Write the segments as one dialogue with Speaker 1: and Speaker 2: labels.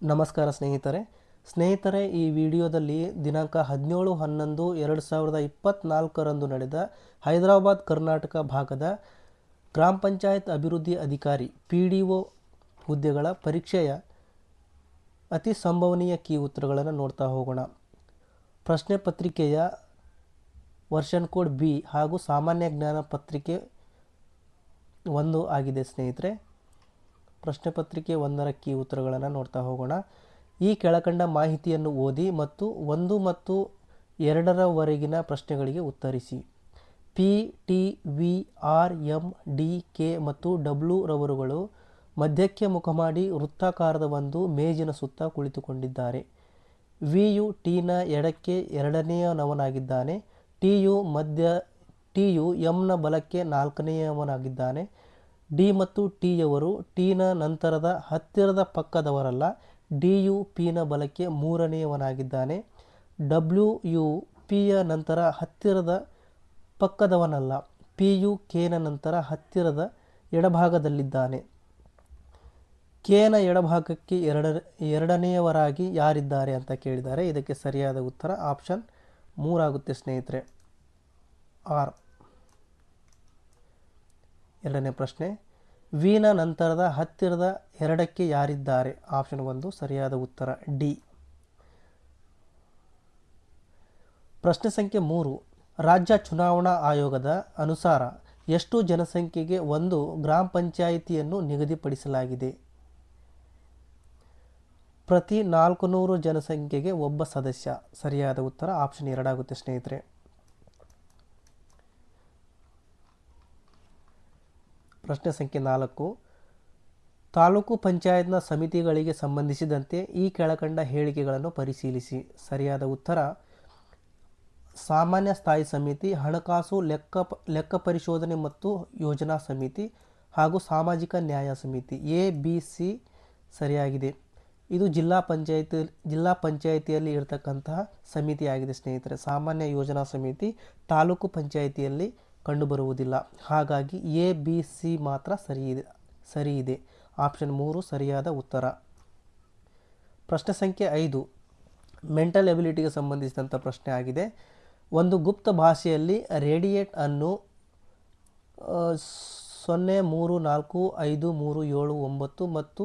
Speaker 1: ನಮಸ್ಕಾರ ಸ್ನೇಹಿತರೆ ಈ ವಿಡಿಯೋದಲ್ಲಿ ದಿನಾಂಕ 17/11/2024 ನಡೆದ ಹೈದರಾಬಾದ್ ಕರ್ನಾಟಕ ಭಾಗದ ಗ್ರಾಮ ಪಂಚಾಯತ್ ಅಭಿವೃದ್ಧಿ ಅಧಿಕಾರಿ PDO ಹುದ್ದೆಗಳ ಪರೀಕ್ಷೆಯ ಅತಿ ಸಂಭವನೀಯ ಕೀ ಉತ್ತರಗಳನ್ನು ನೋಡ್ತಾ ಹೋಗೋಣ. ಪ್ರಶ್ನೆ ಪತ್ರಿಕೆಯ ವರ್ಷನ್ ಕೋಡ್ B ಹಾಗೂ ಸಾಮಾನ್ಯ ಜ್ಞಾನ ಪತ್ರಿಕೆ 1 ಆಗಿದೆ ಸ್ನೇಹಿತರೆ. ಪ್ರಶ್ನೆ ಪತ್ರಿಕೆ 1ರ ಕೀ ಉತ್ತರಗಳನ್ನು ನೋಡ್ತಾ ಹೋಗೋಣ. ಈ ಕೆಳಕಂಡ ಮಾಹಿತಿಯನ್ನು ಓದಿ ಮತ್ತು 1 ಮತ್ತು 2ರವರೆಗಿನ ಪ್ರಶ್ನೆಗಳಿಗೆ ಉತ್ತರಿಸಿ. P, T, V, R, M, D, K ಮತ್ತು W ರವರುಗಳು ಮಧ್ಯಕ್ಕೆ ಮುಖ ಮಾಡಿ ವೃತ್ತಾಕಾರದ ಒಂದು ಮೇಜಿನ ಸುತ್ತ ಕುಳಿತುಕೊಂಡಿದ್ದಾರೆ. V ಯು T ನ ಎಡಕ್ಕೆ ಎರಡನೆಯವನಾಗಿದ್ದಾನೆ. T ಯು M ನ ಬಲಕ್ಕೆ ನಾಲ್ಕನೆಯವನಾಗಿದ್ದಾನೆ. D ಮತ್ತು T ಯವರು T ನ ನಂತರದ ಹತ್ತಿರದ ಪಕ್ಕದವರಲ್ಲ. D ಯು P ನ ಬಲಕ್ಕೆ ಮೂರನೆಯವನಾಗಿದ್ದಾನೆ. W ಯು P ಯ ನಂತರ ಹತ್ತಿರದ ಪಕ್ಕದವನಲ್ಲ. P ಯು K ನ ನಂತರ ಹತ್ತಿರದ ಎಡಭಾಗದಲ್ಲಿದ್ದಾನೆ. K ನ ಎಡಭಾಗಕ್ಕೆ ಎರಡನೆಯವರಾಗಿ ಯಾರಿದ್ದಾರೆ ಅಂತ ಕೇಳಿದ್ದಾರೆ. ಇದಕ್ಕೆ ಸರಿಯಾದ ಉತ್ತರ ಆಪ್ಷನ್ 3 ಆಗುತ್ತೆ ಸ್ನೇಹಿತರೆ, ಆರ್. ಎರಡನೇ ಪ್ರಶ್ನೆ, V ನ ನಂತರದ ಹತ್ತಿರದ ಎರಡಕ್ಕೆ ಯಾರಿದ್ದಾರೆ? ಆಪ್ಷನ್ 1 ಸರಿಯಾದ ಉತ್ತರ ಡಿ. ಪ್ರಶ್ನೆ ಸಂಖ್ಯೆ 3, ರಾಜ್ಯ ಚುನಾವಣಾ ಆಯೋಗದ ಅನುಸಾರ ಎಷ್ಟು ಜನಸಂಖ್ಯೆಗೆ ಒಂದು ಗ್ರಾಮ ಪಂಚಾಯಿತಿಯನ್ನು ನಿಗದಿಪಡಿಸಲಾಗಿದೆ? ಪ್ರತಿ 400 ಜನಸಂಖ್ಯೆಗೆ ಒಬ್ಬ ಸದಸ್ಯ. ಸರಿಯಾದ ಉತ್ತರ ಆಪ್ಷನ್ 2 ಆಗುತ್ತೆ ಸ್ನೇಹಿತರೆ. ಪ್ರಶ್ನೆ ಸಂಖ್ಯೆ 4, ತಾಲೂಕು ಪಂಚಾಯತ್ನ ಸಮಿತಿಗಳಿಗೆ ಸಂಬಂಧಿಸಿದಂತೆ ಈ ಕೆಳಕಂಡ ಹೇಳಿಕೆಗಳನ್ನು ಪರಿಶೀಲಿಸಿ. ಸರಿಯಾದ ಉತ್ತರ ಸಾಮಾನ್ಯ ಸ್ಥಾಯಿ ಸಮಿತಿ, ಹಣಕಾಸು ಲೆಕ್ಕ ಪರಿಶೋಧನೆ ಮತ್ತು ಯೋಜನಾ ಸಮಿತಿ ಹಾಗೂ ಸಾಮಾಜಿಕ ನ್ಯಾಯ ಸಮಿತಿ. A, B, C ಸರಿಯಾಗಿದೆ. ಇದು ಜಿಲ್ಲಾ ಪಂಚಾಯಿತಿಯಲ್ಲಿ ಇರತಕ್ಕಂತಹ ಸಮಿತಿಯಾಗಿದೆ ಸ್ನೇಹಿತರೆ. ಸಾಮಾನ್ಯ ಯೋಜನಾ ಸಮಿತಿ ತಾಲೂಕು ಪಂಚಾಯಿತಿಯಲ್ಲಿ ಕಂಡುಬರುವುದಿಲ್ಲ. ಹಾಗಾಗಿ A, B, C ಮಾತ್ರ ಸರಿ ಇದೆ. ಆಪ್ಷನ್ 3 ಸರಿಯಾದ ಉತ್ತರ. ಪ್ರಶ್ನೆ ಸಂಖ್ಯೆ 5, ಮೆಂಟಲ್ ಎಬಿಲಿಟಿಗೆ ಸಂಬಂಧಿಸಿದಂಥ ಪ್ರಶ್ನೆ ಆಗಿದೆ. ಒಂದು ಗುಪ್ತ ಭಾಷೆಯಲ್ಲಿ ರೇಡಿಯೇಟ್ ಅನ್ನು 0345379 ಮತ್ತು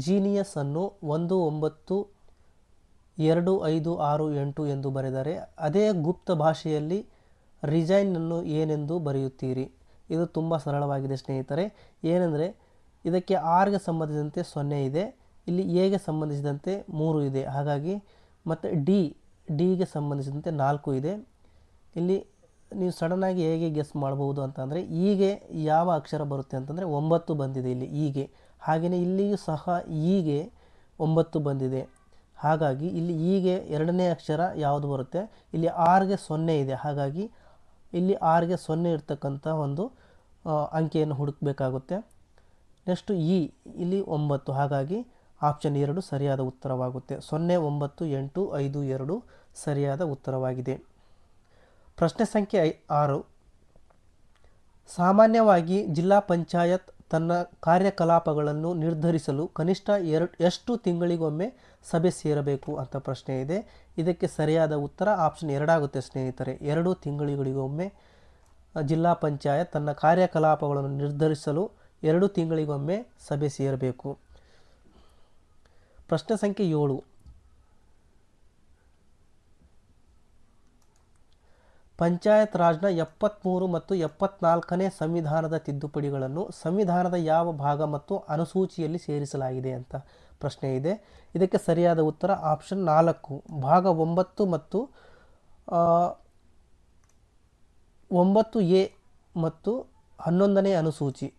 Speaker 1: ಜೀನಿಯಸ್ ಅನ್ನು 192568 ಎಂದು ಬರೆದರೆ ಅದೇ ಗುಪ್ತ ಭಾಷೆಯಲ್ಲಿ ರಿಜೈನ್ ಅನ್ನು ಏನೆಂದು ಬರೆಯುತ್ತೀರಿ? ಇದು ತುಂಬ ಸರಳವಾಗಿದೆ ಸ್ನೇಹಿತರೆ. ಏನೆಂದರೆ ಇದಕ್ಕೆ R ಗೆ ಸಂಬಂಧಿಸಿದಂತೆ 0 ಇದೆ, ಇಲ್ಲಿ A ಗೆ ಸಂಬಂಧಿಸಿದಂತೆ 3 ಇದೆ. ಹಾಗಾಗಿ ಮತ್ತು D ಗೆ ಸಂಬಂಧಿಸಿದಂತೆ 4 ಇದೆ. ಇಲ್ಲಿ ನೀವು ಸಡನ್ನಾಗಿ ಹೇಗೆ ಗೆಸ್ ಮಾಡ್ಬೋದು ಅಂತಂದರೆ ಈಗೆ ಯಾವ ಅಕ್ಷರ ಬರುತ್ತೆ ಅಂತಂದರೆ 9 ಬಂದಿದೆ ಇಲ್ಲಿ ಈಗೆ. ಹಾಗೆಯೇ ಇಲ್ಲಿಯೂ ಸಹ ಈಗೆ 9 ಬಂದಿದೆ. ಹಾಗಾಗಿ ಇಲ್ಲಿ ಈಗೆ ಎರಡನೇ ಅಕ್ಷರ ಯಾವುದು ಬರುತ್ತೆ? ಇಲ್ಲಿ R ಗೆ 0 ಇದೆ. ಹಾಗಾಗಿ ಇಲ್ಲಿ R ಗೆ 0 ಇರ್ತಕ್ಕಂಥ ಒಂದು ಅಂಕೆಯನ್ನು ಹುಡುಕಬೇಕಾಗುತ್ತೆ. ನೆಕ್ಸ್ಟು ಇಲ್ಲಿ 9. ಹಾಗಾಗಿ ಆಪ್ಷನ್ 2 ಸರಿಯಾದ ಉತ್ತರವಾಗುತ್ತೆ. 09852 ಸರಿಯಾದ ಉತ್ತರವಾಗಿದೆ. ಪ್ರಶ್ನೆ ಸಂಖ್ಯೆ 6, ಸಾಮಾನ್ಯವಾಗಿ ಜಿಲ್ಲಾ ಪಂಚಾಯತ್ ತನ್ನ ಕಾರ್ಯಕಲಾಪಗಳನ್ನು ನಿರ್ಧರಿಸಲು ಕನಿಷ್ಠ ಎಷ್ಟು ತಿಂಗಳಿಗೊಮ್ಮೆ ಸಭೆ ಸೇರಬೇಕು ಅಂತ ಪ್ರಶ್ನೆ ಇದೆ. ಇದಕ್ಕೆ ಸರಿಯಾದ ಉತ್ತರ ಆಪ್ಷನ್ 2 ಆಗುತ್ತೆ ಸ್ನೇಹಿತರೆ. 2 ತಿಂಗಳಿಗೊಮ್ಮೆ ಜಿಲ್ಲಾ ಪಂಚಾಯತ್ ತನ್ನ ಕಾರ್ಯಕಲಾಪಗಳನ್ನು ನಿರ್ಧರಿಸಲು 2 ತಿಂಗಳಿಗೊಮ್ಮೆ ಸಭೆ ಸೇರಬೇಕು. ಪ್ರಶ್ನೆ ಸಂಖ್ಯೆ 7, ಪಂಚಾಯತ್ ರಾಜ್ನ 73 ಮತ್ತು 74ನೇ ಸಂವಿಧಾನದ ತಿದ್ದುಪಡಿಗಳನ್ನು ಸಂವಿಧಾನದ ಯಾವ ಭಾಗ ಮತ್ತು ಅನುಸೂಚಿಯಲ್ಲಿ ಸೇರಿಸಲಾಗಿದೆ ಅಂತ ಪ್ರಶ್ನೆ ಇದೆ. ಇದಕ್ಕೆ ಸರಿಯಾದ ಉತ್ತರ ಆಪ್ಷನ್ 4 ಭಾಗ 9 ಮತ್ತು 9A ಮತ್ತು 11ನೇ ಅನುಸೂಚಿ.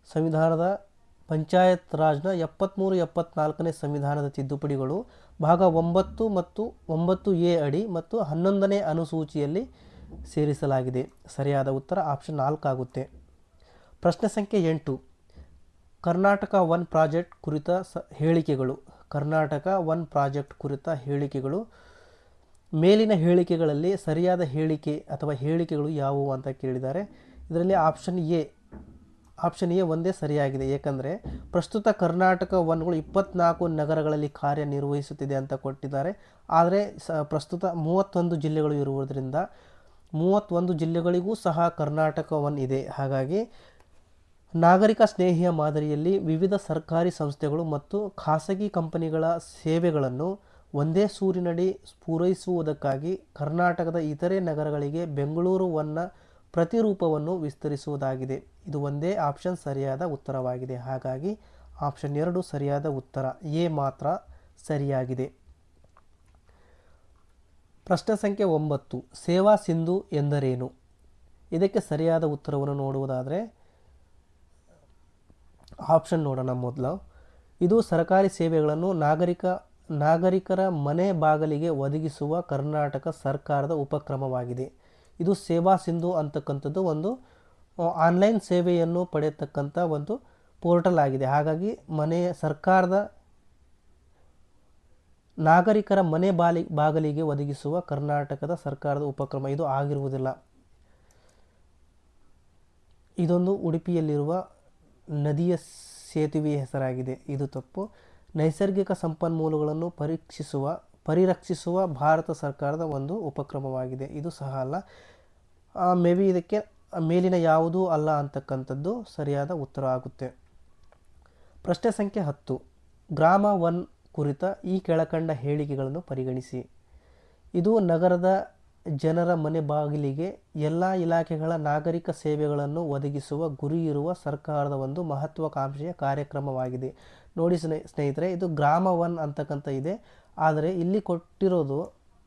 Speaker 1: ಸಂವಿಧಾನದ ಪಂಚಾಯತ್ ರಾಜ್ನ 73, 74ನೇ ಸಂವಿಧಾನದ ತಿದ್ದುಪಡಿಗಳು ಭಾಗ 9 ಮತ್ತು 9A ಅಡಿ ಮತ್ತು 11ನೇ ಅನುಸೂಚಿಯಲ್ಲಿ ಸೇರಿಸಲಾಗಿದೆ. ಸರಿಯಾದ ಉತ್ತರ ಆಪ್ಷನ್ 4 ಆಗುತ್ತೆ. ಪ್ರಶ್ನೆ ಸಂಖ್ಯೆ 8, ಕರ್ನಾಟಕ ಒನ್ ಪ್ರಾಜೆಕ್ಟ್ ಕುರಿತ ಹೇಳಿಕೆಗಳು. ಕರ್ನಾಟಕ ಒನ್ ಪ್ರಾಜೆಕ್ಟ್ ಕುರಿತ ಹೇಳಿಕೆಗಳು. ಮೇಲಿನ ಹೇಳಿಕೆಗಳಲ್ಲಿ ಸರಿಯಾದ ಹೇಳಿಕೆ ಅಥವಾ ಹೇಳಿಕೆಗಳು ಯಾವುವು ಅಂತ ಕೇಳಿದ್ದಾರೆ. ಇದರಲ್ಲಿ ಆಪ್ಷನ್ A ಆಪ್ಷನ್ ಎ ಒಂದೇ ಸರಿಯಾಗಿದೆ. ಏಕೆಂದರೆ ಪ್ರಸ್ತುತ ಕರ್ನಾಟಕ ಒನ್ಗಳು 24 ನಗರಗಳಲ್ಲಿ ಕಾರ್ಯನಿರ್ವಹಿಸುತ್ತಿದೆ ಅಂತ ಕೊಟ್ಟಿದ್ದಾರೆ. ಆದರೆ ಪ್ರಸ್ತುತ 31 ಜಿಲ್ಲೆಗಳು ಇರುವುದರಿಂದ 31 ಜಿಲ್ಲೆಗಳಿಗೂ ಸಹ ಕರ್ನಾಟಕ ಒನ್ ಇದೆ. ಹಾಗಾಗಿ ನಾಗರಿಕ ಸ್ನೇಹಿಯ ಮಾದರಿಯಲ್ಲಿ ವಿವಿಧ ಸರ್ಕಾರಿ ಸಂಸ್ಥೆಗಳು ಮತ್ತು ಖಾಸಗಿ ಕಂಪನಿಗಳ ಸೇವೆಗಳನ್ನು ಒಂದೇ ಸೂರಿನಡಿ ಪೂರೈಸುವುದಕ್ಕಾಗಿ ಕರ್ನಾಟಕದ ಇತರೆ ನಗರಗಳಿಗೆ ಬೆಂಗಳೂರು ಒನ್ನ ಪ್ರತಿರೂಪವನ್ನು ವಿಸ್ತರಿಸುವುದಾಗಿದೆ. ಇದು ಒಂದೇ ಆಪ್ಷನ್ ಸರಿಯಾದ ಉತ್ತರವಾಗಿದೆ. ಹಾಗಾಗಿ ಆಪ್ಷನ್ 2 ಸರಿಯಾದ ಉತ್ತರ, ಎ ಮಾತ್ರ ಸರಿಯಾಗಿದೆ. ಪ್ರಶ್ನೆ ಸಂಖ್ಯೆ 9, ಸೇವಾ ಸಿಂಧು ಎಂದರೇನು? ಇದಕ್ಕೆ ಸರಿಯಾದ ಉತ್ತರವನ್ನು ನೋಡುವುದಾದರೆ ಆಪ್ಷನ್ ನೋಡೋಣ. ಮೊದಲು, ಇದು ಸರ್ಕಾರಿ ಸೇವೆಗಳನ್ನು ನಾಗರಿಕರ ಮನೆ ಬಾಗಿಲಿಗೆ ಒದಗಿಸುವ ಕರ್ನಾಟಕ ಸರ್ಕಾರದ ಉಪಕ್ರಮವಾಗಿದೆ. ಇದು ಸೇವಾ ಸಿಂಧು ಅಂತಕ್ಕಂಥದ್ದು ಒಂದು ಆನ್ಲೈನ್ ಸೇವೆಯನ್ನು ಪಡೆಯತಕ್ಕಂಥ ಒಂದು ಪೋರ್ಟಲ್ ಆಗಿದೆ. ಹಾಗಾಗಿ ಸರ್ಕಾರದ ನಾಗರಿಕರ ಮನೆ ಬಾಗಿಲಿಗೆ ಒದಗಿಸುವ ಕರ್ನಾಟಕದ ಸರ್ಕಾರದ ಉಪಕ್ರಮ ಇದು ಆಗಿರುವುದಿಲ್ಲ. ಇದೊಂದು ಉಡುಪಿಯಲ್ಲಿರುವ ನದಿಯ ಸೇತುವೆಯ ಹೆಸರಾಗಿದೆ. ಇದು ತಪ್ಪು. ನೈಸರ್ಗಿಕ ಸಂಪನ್ಮೂಲಗಳನ್ನು ಪರಿರಕ್ಷಿಸುವ ಭಾರತ ಸರ್ಕಾರದ ಒಂದು ಉಪಕ್ರಮವಾಗಿದೆ. ಇದು ಸಹ ಅಲ್ಲ. ಮೇ ಬಿ ಇದಕ್ಕೆ ಮೇಲಿನ ಯಾವುದೂ ಅಲ್ಲ ಅಂತಕ್ಕಂಥದ್ದು ಸರಿಯಾದ ಉತ್ತರ ಆಗುತ್ತೆ. ಪ್ರಶ್ನೆ ಸಂಖ್ಯೆ 10, ಗ್ರಾಮ ಒನ್ ಕುರಿತ ಈ ಕೆಳಕಂಡ ಹೇಳಿಕೆಗಳನ್ನು ಪರಿಗಣಿಸಿ. ಇದು ನಗರದ ಜನರ ಮನೆ ಬಾಗಿಲಿಗೆ ಎಲ್ಲ ಇಲಾಖೆಗಳ ನಾಗರಿಕ ಸೇವೆಗಳನ್ನು ಒದಗಿಸುವ ಗುರಿಯಿರುವ ಸರ್ಕಾರದ ಒಂದು ಮಹತ್ವಾಕಾಂಕ್ಷೆಯ ಕಾರ್ಯಕ್ರಮವಾಗಿದೆ. ನೋಡಿ ಸ್ನೇಹಿತರೆ, ಇದು ಗ್ರಾಮ ಒನ್ ಅಂತಕ್ಕಂಥ ಇದೆ. ಆದರೆ ಇಲ್ಲಿ ಕೊಟ್ಟಿರೋದು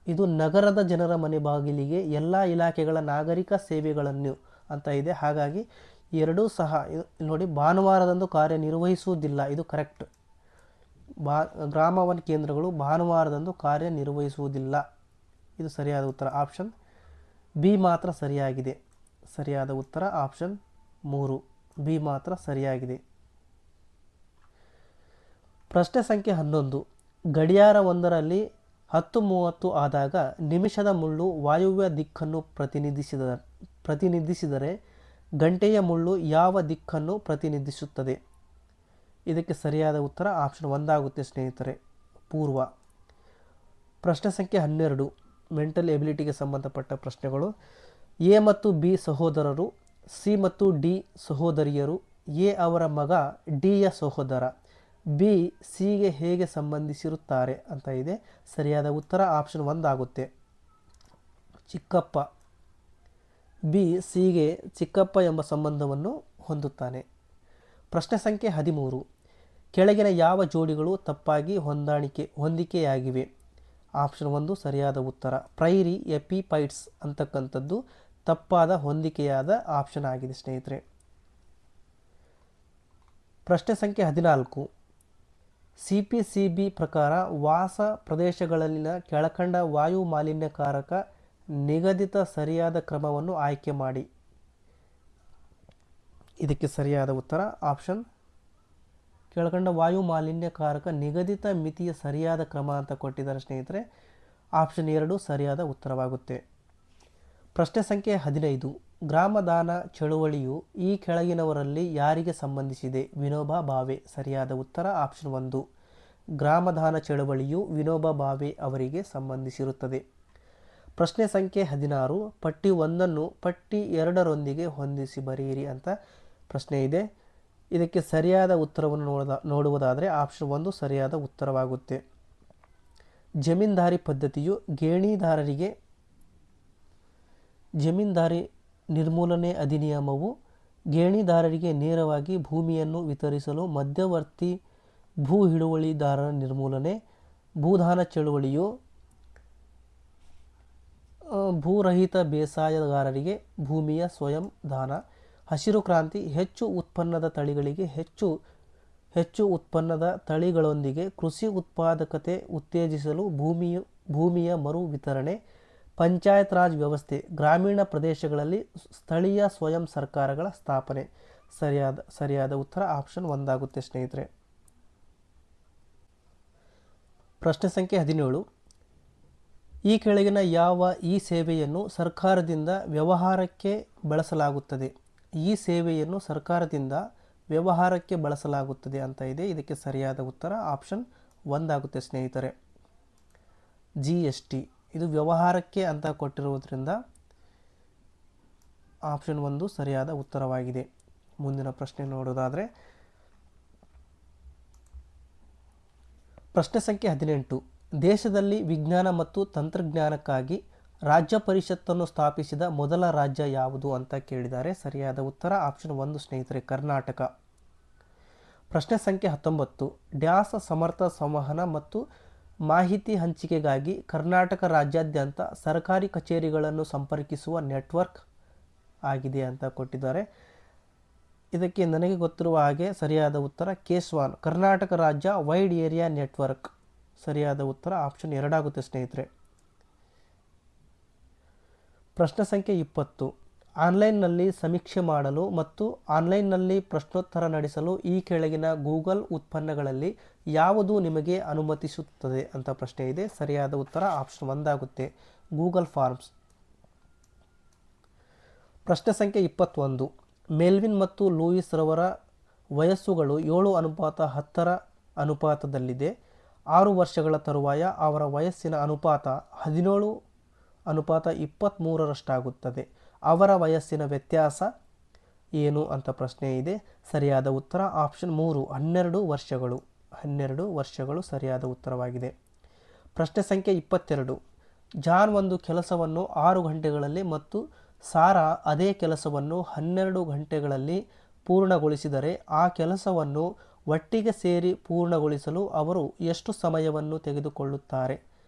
Speaker 1: ಇದು ನಗರದ ಜನರ ಮನೆ ಬಾಗಿಲಿಗೆ ಎಲ್ಲ ಇಲಾಖೆಗಳ ನಾಗರಿಕ ಸೇವೆಗಳನ್ನು ಅಂತ ಇದೆ. ಹಾಗಾಗಿ ಎರಡೂ ಸಹ ನೋಡಿ, ಭಾನುವಾರದಂದು ಕಾರ್ಯನಿರ್ವಹಿಸುವುದಿಲ್ಲ. ಇದು ಕರೆಕ್ಟ್. ಗ್ರಾಮ ಒನ್ ಕೇಂದ್ರಗಳು ಭಾನುವಾರದಂದು ಕಾರ್ಯನಿರ್ವಹಿಸುವುದಿಲ್ಲ. ಇದು ಸರಿಯಾದ ಉತ್ತರ. ಆಪ್ಷನ್ ಬಿ ಮಾತ್ರ ಸರಿಯಾಗಿದೆ. ಸರಿಯಾದ ಉತ್ತರ ಆಪ್ಷನ್ 3, ಬಿ ಮಾತ್ರ ಸರಿಯಾಗಿದೆ. ಪ್ರಶ್ನೆ ಸಂಖ್ಯೆ 11, ಗಡಿಯಾರ ಒಂದರಲ್ಲಿ 10:30 ಆದಾಗ ನಿಮಿಷದ ಮುಳ್ಳು ವಾಯುವ್ಯ ದಿಕ್ಕನ್ನು ಪ್ರತಿನಿಧಿಸಿದರೆ ಗಂಟೆಯ ಮುಳ್ಳು ಯಾವ ದಿಕ್ಕನ್ನು ಪ್ರತಿನಿಧಿಸುತ್ತದೆ? ಇದಕ್ಕೆ ಸರಿಯಾದ ಉತ್ತರ ಆಪ್ಷನ್ 1 ಆಗುತ್ತೆ ಸ್ನೇಹಿತರೆ, ಪೂರ್ವ. ಪ್ರಶ್ನೆ ಸಂಖ್ಯೆ 12, ಮೆಂಟಲ್ ಎಬಿಲಿಟಿಗೆ ಸಂಬಂಧಪಟ್ಟ ಪ್ರಶ್ನೆಗಳು. ಎ ಮತ್ತು ಬಿ ಸಹೋದರರು, ಸಿ ಮತ್ತು ಡಿ ಸಹೋದರಿಯರು, ಎ ಅವರ ಮಗ, ಡಿ ಯ ಸಹೋದರ, ಬಿ ಸಿಗೆ ಹೇಗೆ ಸಂಬಂಧಿಸಿರುತ್ತಾರೆ ಅಂತ ಇದೆ. ಸರಿಯಾದ ಉತ್ತರ ಆಪ್ಷನ್ 1 ಆಗುತ್ತೆ, ಚಿಕ್ಕಪ್ಪ. ಬಿ ಸಿಗೆ ಚಿಕ್ಕಪ್ಪ ಎಂಬ ಸಂಬಂಧವನ್ನು ಹೊಂದುತ್ತಾನೆ. ಪ್ರಶ್ನೆ ಸಂಖ್ಯೆ 13, ಕೆಳಗಿನ ಯಾವ ಜೋಡಿಗಳು ತಪ್ಪಾಗಿ ಹೊಂದಿಕೆಯಾಗಿವೆ? ಆಪ್ಷನ್ 1 ಸರಿಯಾದ ಉತ್ತರ, ಪ್ರೈರಿ ಎಪಿಪೈಟ್ಸ್ ಅಂತಕ್ಕಂಥದ್ದು ತಪ್ಪಾದ ಹೊಂದಿಕೆಯಾದ ಆಪ್ಷನ್ ಆಗಿದೆ ಸ್ನೇಹಿತರೆ. ಪ್ರಶ್ನೆ ಸಂಖ್ಯೆ 14, CPCB ಪ್ರಕಾರ ವಾಸ ಪ್ರದೇಶಗಳಲ್ಲಿನ ಕೆಳಕಂಡ ವಾಯು ಮಾಲಿನ್ಯಕಾರಕ ನಿಗದಿತ ಸರಿಯಾದ ಕ್ರಮವನ್ನು ಆಯ್ಕೆ ಮಾಡಿ. ಇದಕ್ಕೆ ಸರಿಯಾದ ಉತ್ತರ ಆಪ್ಷನ್, ಕೆಳಕಂಡ ವಾಯು ಮಾಲಿನ್ಯಕಾರಕ ನಿಗದಿತ ಮಿತಿಯ ಸರಿಯಾದ ಕ್ರಮ ಅಂತ ಕೊಟ್ಟಿದ್ದಾರೆ ಸ್ನೇಹಿತರೆ. ಆಪ್ಷನ್ 2 ಸರಿಯಾದ ಉತ್ತರವಾಗುತ್ತೆ. ಪ್ರಶ್ನೆ ಸಂಖ್ಯೆ 15, ಗ್ರಾಮದಾನ ಚಳುವಳಿಯು ಈ ಕೆಳಗಿನವರಲ್ಲಿ ಯಾರಿಗೆ ಸಂಬಂಧಿಸಿದೆ? ವಿನೋಬಾ ಭಾವೆ. ಸರಿಯಾದ ಉತ್ತರ ಆಪ್ಷನ್ 1, ಗ್ರಾಮದಾನ ಚಳುವಳಿಯು ವಿನೋಬಾ ಭಾವೆ ಅವರಿಗೆ ಸಂಬಂಧಿಸಿರುತ್ತದೆ. ಪ್ರಶ್ನೆ ಸಂಖ್ಯೆ 16, ಪಟ್ಟಿ 1 ಪಟ್ಟಿ 2 ಹೊಂದಿಸಿ ಬರೆಯಿರಿ ಅಂತ ಪ್ರಶ್ನೆ ಇದೆ. ಇದಕ್ಕೆ ಸರಿಯಾದ ಉತ್ತರವನ್ನು ನೋಡುವುದಾದರೆ ಆಪ್ಷನ್ 1 ಸರಿಯಾದ ಉತ್ತರವಾಗುತ್ತೆ. ಜಮೀನ್ದಾರಿ ಪದ್ಧತಿಯು ಜಮೀನ್ದಾರಿ ನಿರ್ಮೂಲನೆ ಅಧಿನಿಯಮವು ಗೇಣಿದಾರರಿಗೆ ನೇರವಾಗಿ ಭೂಮಿಯನ್ನು ವಿತರಿಸಲು ಮಧ್ಯವರ್ತಿ ಭೂ ಹಿಡುವಳಿದಾರರ ನಿರ್ಮೂಲನೆ. ಭೂದಾನ ಚಳುವಳಿಯು ಭೂರಹಿತ ಬೇಸಾಯಗಾರರಿಗೆ ಭೂಮಿಯ ಸ್ವಯಂ ದಾನ. ಹಸಿರು ಕ್ರಾಂತಿ ಹೆಚ್ಚು ಉತ್ಪನ್ನದ ತಳಿಗಳಿಗೆ ಹೆಚ್ಚು ಉತ್ಪನ್ನದ ತಳಿಗಳೊಂದಿಗೆ ಕೃಷಿ ಉತ್ಪಾದಕತೆ ಉತ್ತೇಜಿಸಲು ಭೂಮಿಯ ಮರು ವಿತರಣೆ. ಪಂಚಾಯತ್ ರಾಜ್ ವ್ಯವಸ್ಥೆ ಗ್ರಾಮೀಣ ಪ್ರದೇಶಗಳಲ್ಲಿ ಸ್ಥಳೀಯ ಸ್ವಯಂ ಸರ್ಕಾರಗಳ ಸ್ಥಾಪನೆ. ಸರಿಯಾದ ಉತ್ತರ ಆಪ್ಷನ್ 1 ಆಗುತ್ತೆ ಸ್ನೇಹಿತರೆ. ಪ್ರಶ್ನೆ ಸಂಖ್ಯೆ 17, ಈ ಕೆಳಗಿನ ಯಾವ ಈ ಸೇವೆಯನ್ನು ಸರ್ಕಾರದಿಂದ ವ್ಯವಹಾರಕ್ಕೆ ಬಳಸಲಾಗುತ್ತದೆ? ಈ ಸೇವೆಯನ್ನು ಸರ್ಕಾರದಿಂದ ವ್ಯವಹಾರಕ್ಕೆ ಬಳಸಲಾಗುತ್ತದೆ ಅಂತ ಇದೆ. ಇದಕ್ಕೆ ಸರಿಯಾದ ಉತ್ತರ ಆಪ್ಷನ್ 1 ಆಗುತ್ತೆ ಸ್ನೇಹಿತರೆ. GST ಇದು ವ್ಯವಹಾರಕ್ಕೆ ಅಂತ ಕೊಟ್ಟಿರುವುದರಿಂದ ಆಪ್ಷನ್ 1 ಸರಿಯಾದ ಉತ್ತರವಾಗಿದೆ. ಮುಂದಿನ ಪ್ರಶ್ನೆ ನೋಡೋದಾದರೆ ಪ್ರಶ್ನೆ ಸಂಖ್ಯೆ 18. ದೇಶದಲ್ಲಿ ವಿಜ್ಞಾನ ಮತ್ತು ತಂತ್ರಜ್ಞಾನಕ್ಕಾಗಿ ರಾಜ್ಯ ಪರಿಷತ್ತನ್ನು ಸ್ಥಾಪಿಸಿದ ಮೊದಲ ರಾಜ್ಯ ಯಾವುದು ಅಂತ ಕೇಳಿದ್ದಾರೆ. ಸರಿಯಾದ ಉತ್ತರ ಆಪ್ಷನ್ 1 ಸ್ನೇಹಿತರೆ, ಕರ್ನಾಟಕ. ಪ್ರಶ್ನೆ ಸಂಖ್ಯೆ 19. ಡ್ಯಾಸ್ ಸಮರ್ಥ ಸಂವಹನ ಮತ್ತು ಮಾಹಿತಿ ಹಂಚಿಕೆಗಾಗಿ ಕರ್ನಾಟಕ ರಾಜ್ಯಾದ್ಯಂತ ಸರ್ಕಾರಿ ಕಚೇರಿಗಳನ್ನು ಸಂಪರ್ಕಿಸುವ ನೆಟ್ವರ್ಕ್ ಆಗಿದೆ ಅಂತ ಕೊಟ್ಟಿದ್ದಾರೆ. ಇದಕ್ಕೆ ನನಗೆ ಗೊತ್ತಿರುವ ಹಾಗೆ ಸರಿಯಾದ ಉತ್ತರ KSWAN, ಕರ್ನಾಟಕ ರಾಜ್ಯ ವೈಡ್ ಏರಿಯಾ ನೆಟ್ವರ್ಕ್. ಸರಿಯಾದ ಉತ್ತರ ಆಪ್ಷನ್ 2 ಆಗುತ್ತೆ ಸ್ನೇಹಿತರೆ. ಪ್ರಶ್ನೆ ಸಂಖ್ಯೆ 20. ಆನ್ಲೈನ್ನಲ್ಲಿ ಸಮೀಕ್ಷೆ ಮಾಡಲು ಮತ್ತು ಆನ್ಲೈನ್ನಲ್ಲಿ ಪ್ರಶ್ನೋತ್ತರ ನಡೆಸಲು ಈ ಕೆಳಗಿನ ಗೂಗಲ್ ಉತ್ಪನ್ನಗಳಲ್ಲಿ ಯಾವುದು ನಿಮಗೆ ಅನುಮತಿಸುತ್ತದೆ ಅಂತ ಪ್ರಶ್ನೆ ಇದೆ. ಸರಿಯಾದ ಉತ್ತರ ಆಪ್ಷನ್ 1 ಆಗುತ್ತೆ, ಗೂಗಲ್ ಫಾರ್ಮ್ಸ್. ಪ್ರಶ್ನೆ ಸಂಖ್ಯೆ 21. ಮೆಲ್ವಿನ್ ಮತ್ತು ಲೂಯಿಸ್ ರವರ ವಯಸ್ಸುಗಳು 7:10 ಅನುಪಾತದಲ್ಲಿದೆ. 6 ವರ್ಷಗಳ ತರುವಾಯ ಅವರ ವಯಸ್ಸಿನ ಅನುಪಾತ 17:23 ಅವರ ವಯಸ್ಸಿನ ವ್ಯತ್ಯಾಸ ಏನು ಅಂತ ಪ್ರಶ್ನೆ ಇದೆ. ಸರಿಯಾದ ಉತ್ತರ ಆಪ್ಷನ್ 3, 12 ವರ್ಷಗಳು. 12 ವರ್ಷಗಳು ಸರಿಯಾದ ಉತ್ತರವಾಗಿದೆ. ಪ್ರಶ್ನೆ ಸಂಖ್ಯೆ 22. ಜಾನ್ ಒಂದು ಕೆಲಸವನ್ನು 6 ಗಂಟೆಗಳಲ್ಲಿ ಮತ್ತು ಸಾರಾ ಅದೇ ಕೆಲಸವನ್ನು 12 ಗಂಟೆಗಳಲ್ಲಿ ಪೂರ್ಣಗೊಳಿಸಿದರೆ ಆ ಕೆಲಸವನ್ನು ಒಟ್ಟಿಗೆ ಸೇರಿ ಪೂರ್ಣಗೊಳಿಸಲು ಅವರು ಎಷ್ಟು ಸಮಯವನ್ನು ತೆಗೆದುಕೊಳ್ಳುತ್ತಾರೆ?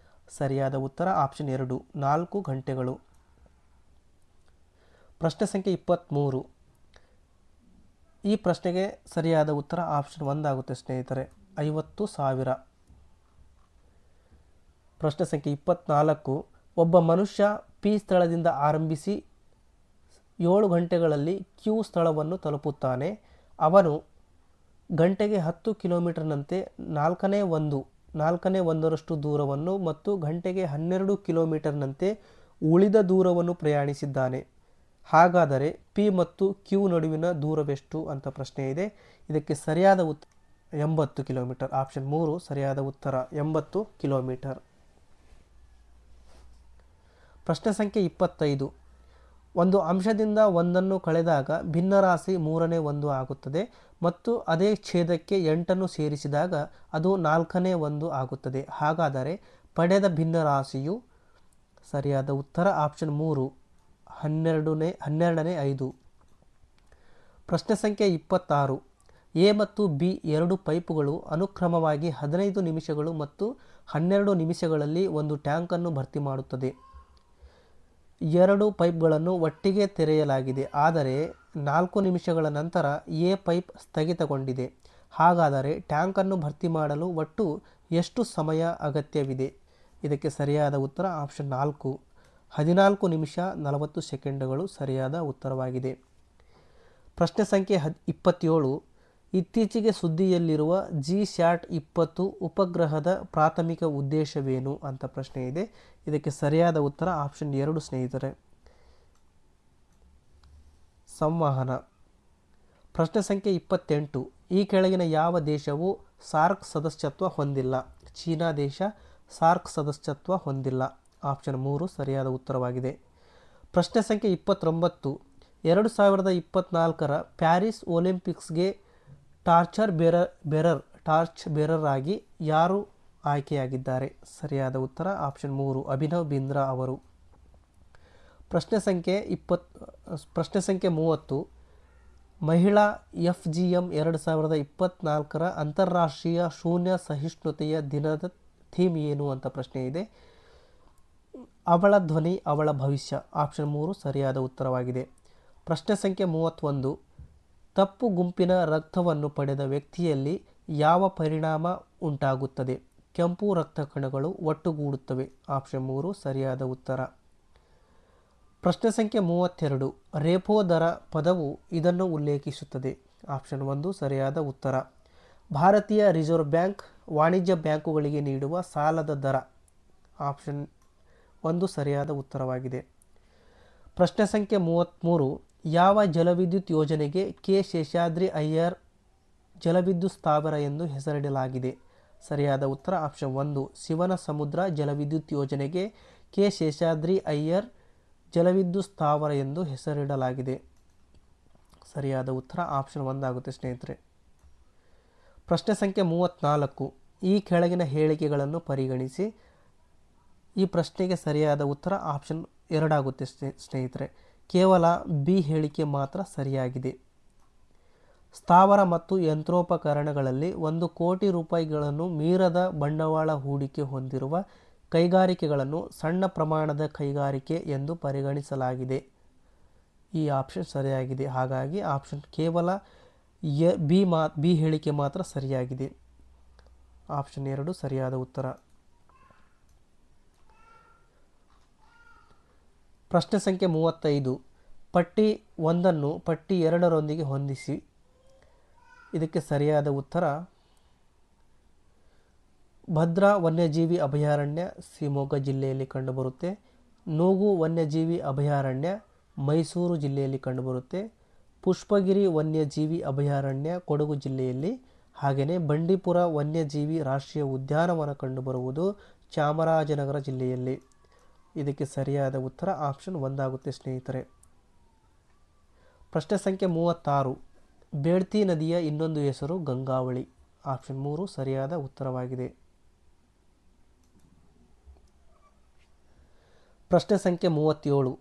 Speaker 1: ಸರಿಯಾದ ಉತ್ತರ ಆಪ್ಷನ್ 2, 4 ಗಂಟೆಗಳು. ಪ್ರಶ್ನೆ ಸಂಖ್ಯೆ 23. ಈ ಪ್ರಶ್ನೆಗೆ ಸರಿಯಾದ ಉತ್ತರ ಆಪ್ಷನ್ 1 ಆಗುತ್ತೆ ಸ್ನೇಹಿತರೆ, 50,000. ಪ್ರಶ್ನೆ ಸಂಖ್ಯೆ 24. ಒಬ್ಬ ಮನುಷ್ಯ P ಸ್ಥಳದಿಂದ ಆರಂಭಿಸಿ 7 ಗಂಟೆಗಳಲ್ಲಿ Q ಸ್ಥಳವನ್ನು ತಲುಪುತ್ತಾನೆ. ಅವನು ಗಂಟೆಗೆ 10 ಕಿಲೋಮೀಟರ್ನಂತೆ ನಾಲ್ಕನೇ ಒಂದರಷ್ಟು ದೂರವನ್ನು ಮತ್ತು ಗಂಟೆಗೆ 12 ಕಿಲೋಮೀಟರ್ನಂತೆ ಉಳಿದ ದೂರವನ್ನು ಪ್ರಯಾಣಿಸಿದ್ದಾನೆ. ಹಾಗಾದರೆ P ಮತ್ತು Q ನಡುವಿನ ದೂರವೆಷ್ಟು ಅಂತ ಪ್ರಶ್ನೆ ಇದೆ. ಇದಕ್ಕೆ ಸರಿಯಾದ ಉತ್ತರ 80 ಕಿಲೋಮೀಟರ್. ಆಪ್ಷನ್ 3 ಸರಿಯಾದ ಉತ್ತರ, 80 ಕಿಲೋಮೀಟರ್. ಪ್ರಶ್ನೆ ಸಂಖ್ಯೆ 25. ಒಂದು ಅಂಶದಿಂದ ಒಂದನ್ನು ಕಳೆದಾಗ ಭಿನ್ನರಾಶಿ 3ನೇ 1 ಆಗುತ್ತದೆ ಮತ್ತು ಅದೇ ಛೇದಕ್ಕೆ 8 ಸೇರಿಸಿದಾಗ ಅದು 4ನೇ 1 ಆಗುತ್ತದೆ. ಹಾಗಾದರೆ ಪಡೆದ ಭಿನ್ನರಾಶಿಯು ಸರಿಯಾದ ಉತ್ತರ ಆಪ್ಷನ್ 3, 12ನೇ 5. ಪ್ರಶ್ನೆ ಸಂಖ್ಯೆ 26. ಎ ಮತ್ತು ಬಿ 2 ಪೈಪುಗಳು ಅನುಕ್ರಮವಾಗಿ 15 ನಿಮಿಷಗಳು ಮತ್ತು 12 ನಿಮಿಷಗಳಲ್ಲಿ ಒಂದು ಟ್ಯಾಂಕನ್ನು ಭರ್ತಿ ಮಾಡುತ್ತದೆ. 2 ಪೈಪ್ಗಳನ್ನು ಒಟ್ಟಿಗೆ ತೆರೆಯಲಾಗಿದೆ, ಆದರೆ 4 ನಿಮಿಷಗಳ ನಂತರ ಎ ಪೈಪ್ ಸ್ಥಗಿತಗೊಂಡಿದೆ. ಹಾಗಾದರೆ ಟ್ಯಾಂಕನ್ನು ಭರ್ತಿ ಮಾಡಲು ಒಟ್ಟು ಎಷ್ಟು ಸಮಯ ಅಗತ್ಯವಿದೆ? ಇದಕ್ಕೆ ಸರಿಯಾದ ಉತ್ತರ ಆಪ್ಷನ್ 4, 14 ನಿಮಿಷ 40 ಸೆಕೆಂಡುಗಳು ಸರಿಯಾದ ಉತ್ತರವಾಗಿದೆ. ಪ್ರಶ್ನೆ ಸಂಖ್ಯೆ 27. ಇತ್ತೀಚೆಗೆ ಸುದ್ದಿಯಲ್ಲಿರುವ GSAT-20 ಉಪಗ್ರಹದ ಪ್ರಾಥಮಿಕ ಉದ್ದೇಶವೇನು ಅಂತ ಪ್ರಶ್ನೆ ಇದೆ. ಇದಕ್ಕೆ ಸರಿಯಾದ ಉತ್ತರ ಆಪ್ಷನ್ 2 ಸ್ನೇಹಿತರೆ, ಸಂವಹನ. ಪ್ರಶ್ನೆ ಸಂಖ್ಯೆ 28. ಈ ಕೆಳಗಿನ ಯಾವ ದೇಶವು ಸಾರ್ಕ್ ಸದಸ್ಯತ್ವ ಹೊಂದಿಲ್ಲ? ಚೀನಾ ದೇಶ ಸಾರ್ಕ್ ಸದಸ್ಯತ್ವ ಹೊಂದಿಲ್ಲ. ಆಪ್ಷನ್ 3 ಸರಿಯಾದ ಉತ್ತರವಾಗಿದೆ. ಪ್ರಶ್ನೆ ಸಂಖ್ಯೆ 29. 2024ರ ಪ್ಯಾರಿಸ್ ಒಲಿಂಪಿಕ್ಸ್ಗೆ ಟಾರ್ಚ್ ಬೇರರ್ ಆಗಿ ಯಾರು ಆಯ್ಕೆಯಾಗಿದ್ದಾರೆ? ಸರಿಯಾದ ಉತ್ತರ ಆಪ್ಷನ್ 3, ಅಭಿನವ್ ಬಿಂದ್ರಾ ಅವರು. ಪ್ರಶ್ನೆ ಸಂಖ್ಯೆ 30. ಮಹಿಳಾ FGM 2024ರ ಅಂತಾರಾಷ್ಟ್ರೀಯ ಶೂನ್ಯ ಸಹಿಷ್ಣುತೆಯ ದಿನದ ಥೀಮ್ ಏನು ಅಂತ ಪ್ರಶ್ನೆ ಇದೆ. ಅವಳ ಧ್ವನಿ ಅವಳ ಭವಿಷ್ಯ. ಆಪ್ಷನ್ 3 ಸರಿಯಾದ ಉತ್ತರವಾಗಿದೆ. ಪ್ರಶ್ನೆ ಸಂಖ್ಯೆ 31. ತಪ್ಪು ಗುಂಪಿನ ರಕ್ತವನ್ನು ಪಡೆದ ವ್ಯಕ್ತಿಯಲ್ಲಿ ಯಾವ ಪರಿಣಾಮ ಉಂಟಾಗುತ್ತದೆ? ಕೆಂಪು ರಕ್ತ ಕಣಗಳು ಒಟ್ಟುಗೂಡುತ್ತವೆ. ಆಪ್ಷನ್ 3 ಸರಿಯಾದ ಉತ್ತರ. ಪ್ರಶ್ನೆ ಸಂಖ್ಯೆ 32. ರೆಪೋ ದರ ಪದವು ಇದನ್ನು ಉಲ್ಲೇಖಿಸುತ್ತದೆ. ಆಪ್ಷನ್ 1 ಸರಿಯಾದ ಉತ್ತರ. ಭಾರತೀಯ ರಿಸರ್ವ್ ಬ್ಯಾಂಕ್ ವಾಣಿಜ್ಯ ಬ್ಯಾಂಕುಗಳಿಗೆ ನೀಡುವ ಸಾಲದ ದರ. ಆಪ್ಷನ್ 1 ಸರಿಯಾದ ಉತ್ತರವಾಗಿದೆ. ಪ್ರಶ್ನೆ ಸಂಖ್ಯೆ 33. ಯಾವ ಜಲವಿದ್ಯುತ್ ಯೋಜನೆಗೆ ಕೆ ಶೇಷಾದ್ರಿ ಅಯ್ಯರ್ ಜಲವಿದ್ಯುತ್ ಸ್ಥಾವರ ಎಂದು ಹೆಸರಿಡಲಾಗಿದೆ? ಸರಿಯಾದ ಉತ್ತರ ಆಪ್ಷನ್ 1 ಶಿವನ ಸಮುದ್ರ ಜಲವಿದ್ಯುತ್ ಯೋಜನೆಗೆ ಕೆ ಶೇಷಾದ್ರಿ ಅಯ್ಯರ್ ಜಲವಿದ್ಯುತ್ ಸ್ಥಾವರ ಎಂದು ಹೆಸರಿಡಲಾಗಿದೆ. ಸರಿಯಾದ ಉತ್ತರ ಆಪ್ಷನ್ 1 ಆಗುತ್ತೆ ಸ್ನೇಹಿತರೆ. ಪ್ರಶ್ನೆ ಸಂಖ್ಯೆ 34. ಈ ಕೆಳಗಿನ ಹೇಳಿಕೆಗಳನ್ನು ಪರಿಗಣಿಸಿ. ಈ ಪ್ರಶ್ನೆಗೆ ಸರಿಯಾದ ಉತ್ತರ ಆಪ್ಷನ್ 2 ಆಗುತ್ತೆ ಸ್ನೇಹಿತರೆ. ಕೇವಲ ಬಿ ಹೇಳಿಕೆ ಮಾತ್ರ ಸರಿಯಾಗಿದೆ. ಸ್ಥಾವರ ಮತ್ತು ಯಂತ್ರೋಪಕರಣಗಳಲ್ಲಿ 1 ಕೋಟಿ ರೂಪಾಯಿಗಳನ್ನು ಮೀರದ ಬಂಡವಾಳ ಹೂಡಿಕೆ ಹೊಂದಿರುವ ಕೈಗಾರಿಕೆಗಳನ್ನು ಸಣ್ಣ ಪ್ರಮಾಣದ ಕೈಗಾರಿಕೆ ಎಂದು ಪರಿಗಣಿಸಲಾಗಿದೆ. ಈ ಆಪ್ಷನ್ ಸರಿಯಾಗಿದೆ. ಹಾಗಾಗಿ ಆಪ್ಷನ್ ಕೇವಲ ಬಿ ಹೇಳಿಕೆ ಮಾತ್ರ ಸರಿಯಾಗಿದೆ. ಆಪ್ಷನ್ 2 ಸರಿಯಾದ ಉತ್ತರ. ಪ್ರಶ್ನೆ ಸಂಖ್ಯೆ 35. ಪಟ್ಟಿ 1 ಪಟ್ಟಿ 2 ಹೊಂದಿಸಿ. ಇದಕ್ಕೆ ಸರಿಯಾದ ಉತ್ತರ ಭದ್ರಾ ವನ್ಯಜೀವಿ ಅಭಯಾರಣ್ಯ ಶಿವಮೊಗ್ಗ ಜಿಲ್ಲೆಯಲ್ಲಿ ಕಂಡುಬರುತ್ತೆ. ನೂಗು ವನ್ಯಜೀವಿ ಅಭಯಾರಣ್ಯ ಮೈಸೂರು ಜಿಲ್ಲೆಯಲ್ಲಿ ಕಂಡುಬರುತ್ತೆ. ಪುಷ್ಪಗಿರಿ ವನ್ಯಜೀವಿ ಅಭಯಾರಣ್ಯ ಕೊಡಗು ಜಿಲ್ಲೆಯಲ್ಲಿ. ಹಾಗೆಯೇ ಬಂಡೀಪುರ ವನ್ಯಜೀವಿ ರಾಷ್ಟ್ರೀಯ ಉದ್ಯಾನವನ ಕಂಡುಬರುವುದು ಚಾಮರಾಜನಗರ ಜಿಲ್ಲೆಯಲ್ಲಿ. ಇದಕ್ಕೆ ಸರಿಯಾದ ಉತ್ತರ ಆಪ್ಷನ್ 1 ಆಗುತ್ತೆ ಸ್ನೇಹಿತರೆ. ಪ್ರಶ್ನೆ ಸಂಖ್ಯೆ 36. ಬೇಡ್ತಿ ನದಿಯ ಇನ್ನೊಂದು ಹೆಸರು ಗಂಗಾವಳಿ. ಆಪ್ಷನ್ 3 ಸರಿಯಾದ ಉತ್ತರವಾಗಿದೆ. ಪ್ರಶ್ನೆ ಸಂಖ್ಯೆ 37.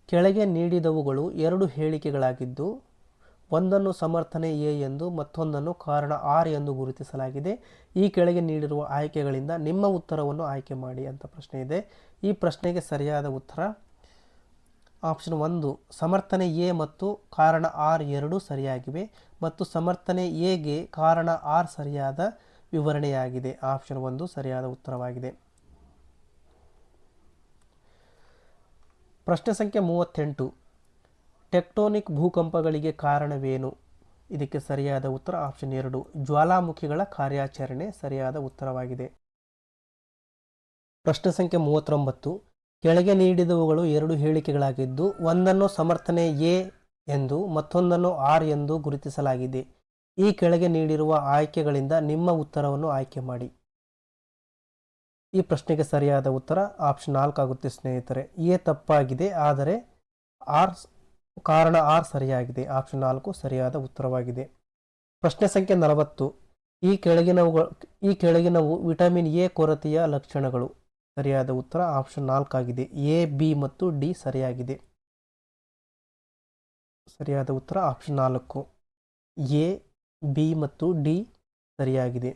Speaker 1: ಕೆಳಗೆ ನೀಡಿದವುಗಳು 2 ಹೇಳಿಕೆಗಳಾಗಿದ್ದು ಒಂದನ್ನು ಸಮರ್ಥನೆ ಎ ಎಂದು ಮತ್ತೊಂದನ್ನು ಕಾರಣ ಆರ್ ಎಂದು ಗುರುತಿಸಲಾಗಿದೆ. ಈ ಕೆಳಗೆ ನೀಡಿರುವ ಆಯ್ಕೆಗಳಿಂದ ನಿಮ್ಮ ಉತ್ತರವನ್ನು ಆಯ್ಕೆ ಮಾಡಿ ಅಂತ ಪ್ರಶ್ನೆ ಇದೆ. ಈ ಪ್ರಶ್ನೆಗೆ ಸರಿಯಾದ ಉತ್ತರ ಆಪ್ಷನ್ 1 ಸಮರ್ಥನೆ ಎ ಮತ್ತು ಕಾರಣ ಆರ್ ಎರಡೂ ಸರಿಯಾಗಿವೆ ಮತ್ತು ಸಮರ್ಥನೆ ಎಗೆ ಕಾರಣ ಆರ್ ಸರಿಯಾದ ವಿವರಣೆಯಾಗಿದೆ. ಆಪ್ಷನ್ 1 ಸರಿಯಾದ ಉತ್ತರವಾಗಿದೆ. ಪ್ರಶ್ನೆ ಸಂಖ್ಯೆ 38. ಟೆಕ್ಟೋನಿಕ್ ಭೂಕಂಪಗಳಿಗೆ ಕಾರಣವೇನು? ಇದಕ್ಕೆ ಸರಿಯಾದ ಉತ್ತರ ಆಪ್ಷನ್ 2 ಜ್ವಾಲಾಮುಖಿಗಳ ಕಾರ್ಯಾಚರಣೆ ಸರಿಯಾದ ಉತ್ತರವಾಗಿದೆ. ಪ್ರಶ್ನೆ ಸಂಖ್ಯೆ 39. ಕೆಳಗೆ ನೀಡಿದವುಗಳು 2 ಹೇಳಿಕೆಗಳಾಗಿದ್ದು ಒಂದನ್ನು ಸಮರ್ಥನೆ ಎ ಎಂದು ಮತ್ತೊಂದನ್ನು ಆರ್ ಎಂದು ಗುರುತಿಸಲಾಗಿದೆ. ಈ ಕೆಳಗೆ ನೀಡಿರುವ ಆಯ್ಕೆಗಳಿಂದ ನಿಮ್ಮ ಉತ್ತರವನ್ನು ಆಯ್ಕೆ ಮಾಡಿ. ಈ ಪ್ರಶ್ನೆಗೆ ಸರಿಯಾದ ಉತ್ತರ ಆಪ್ಷನ್ 4 ಆಗುತ್ತೆ ಸ್ನೇಹಿತರೆ. ಎ ತಪ್ಪಾಗಿದೆ, ಆದರೆ ಕಾರಣ ಆರ್ ಸರಿಯಾಗಿದೆ. ಆಪ್ಷನ್ 4 ಸರಿಯಾದ ಉತ್ತರವಾಗಿದೆ. ಪ್ರಶ್ನೆ ಸಂಖ್ಯೆ 40. ಈ ಕೆಳಗಿನವು ವಿಟಮಿನ್ ಎ ಕೊರತೆಯ ಲಕ್ಷಣಗಳು. ಸರಿಯಾದ ಉತ್ತರ ಆಪ್ಷನ್ 4 ಆಗಿದೆ. ಎ, ಬಿ ಮತ್ತು ಡಿ ಸರಿಯಾಗಿದೆ. ಸರಿಯಾದ ಉತ್ತರ ಆಪ್ಷನ್ 4 ಎ, ಬಿ ಮತ್ತು ಡಿ ಸರಿಯಾಗಿದೆ.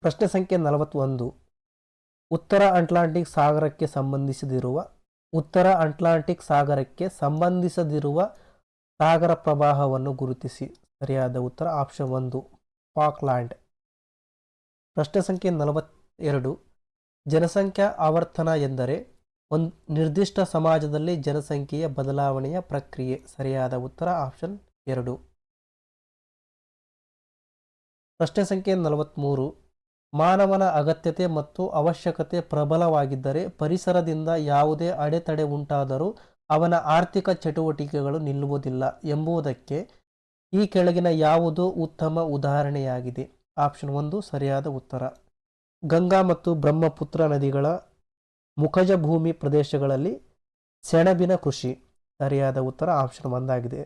Speaker 1: ಪ್ರಶ್ನೆ ಸಂಖ್ಯೆ 41. ಉತ್ತರ ಅಟ್ಲಾಂಟಿಕ್ ಸಾಗರಕ್ಕೆ ಸಂಬಂಧಿಸದಿರುವ ಸಾಗರ ಪ್ರವಾಹವನ್ನು ಗುರುತಿಸಿ. ಸರಿಯಾದ ಉತ್ತರ ಆಪ್ಷನ್ 1 ಫಾಕ್ಲ್ಯಾಂಡ್. ಪ್ರಶ್ನೆ ಸಂಖ್ಯೆ 42. ಜನಸಂಖ್ಯಾ ಆವರ್ತನ ಎಂದರೆ ಒಂದು ನಿರ್ದಿಷ್ಟ ಸಮಾಜದಲ್ಲಿ ಜನಸಂಖ್ಯೆಯ ಬದಲಾವಣೆಯ ಪ್ರಕ್ರಿಯೆ. ಸರಿಯಾದ ಉತ್ತರ ಆಪ್ಷನ್ 2. ಪ್ರಶ್ನೆ ಸಂಖ್ಯೆ 43. ಮಾನವನ ಅಗತ್ಯತೆ ಮತ್ತು ಅವಶ್ಯಕತೆ ಪ್ರಬಲವಾಗಿದ್ದರೆ ಪರಿಸರದಿಂದ ಯಾವುದೇ ಅಡೆತಡೆ ಉಂಟಾದರೂ ಅವನ ಆರ್ಥಿಕ ಚಟುವಟಿಕೆಗಳು ನಿಲ್ಲುವುದಿಲ್ಲ ಎಂಬುದಕ್ಕೆ ಈ ಕೆಳಗಿನ ಯಾವುದು ಉತ್ತಮ ಉದಾಹರಣೆಯಾಗಿದೆ? ಆಪ್ಷನ್ 1 ಸರಿಯಾದ ಉತ್ತರ ಗಂಗಾ ಮತ್ತು ಬ್ರಹ್ಮಪುತ್ರ ನದಿಗಳ ಮುಖಜ ಭೂಮಿ ಪ್ರದೇಶಗಳಲ್ಲಿ ಸೆಣಬಿನ ಕೃಷಿ. ಸರಿಯಾದ ಉತ್ತರ ಆಪ್ಷನ್ 1 ಆಗಿದೆ.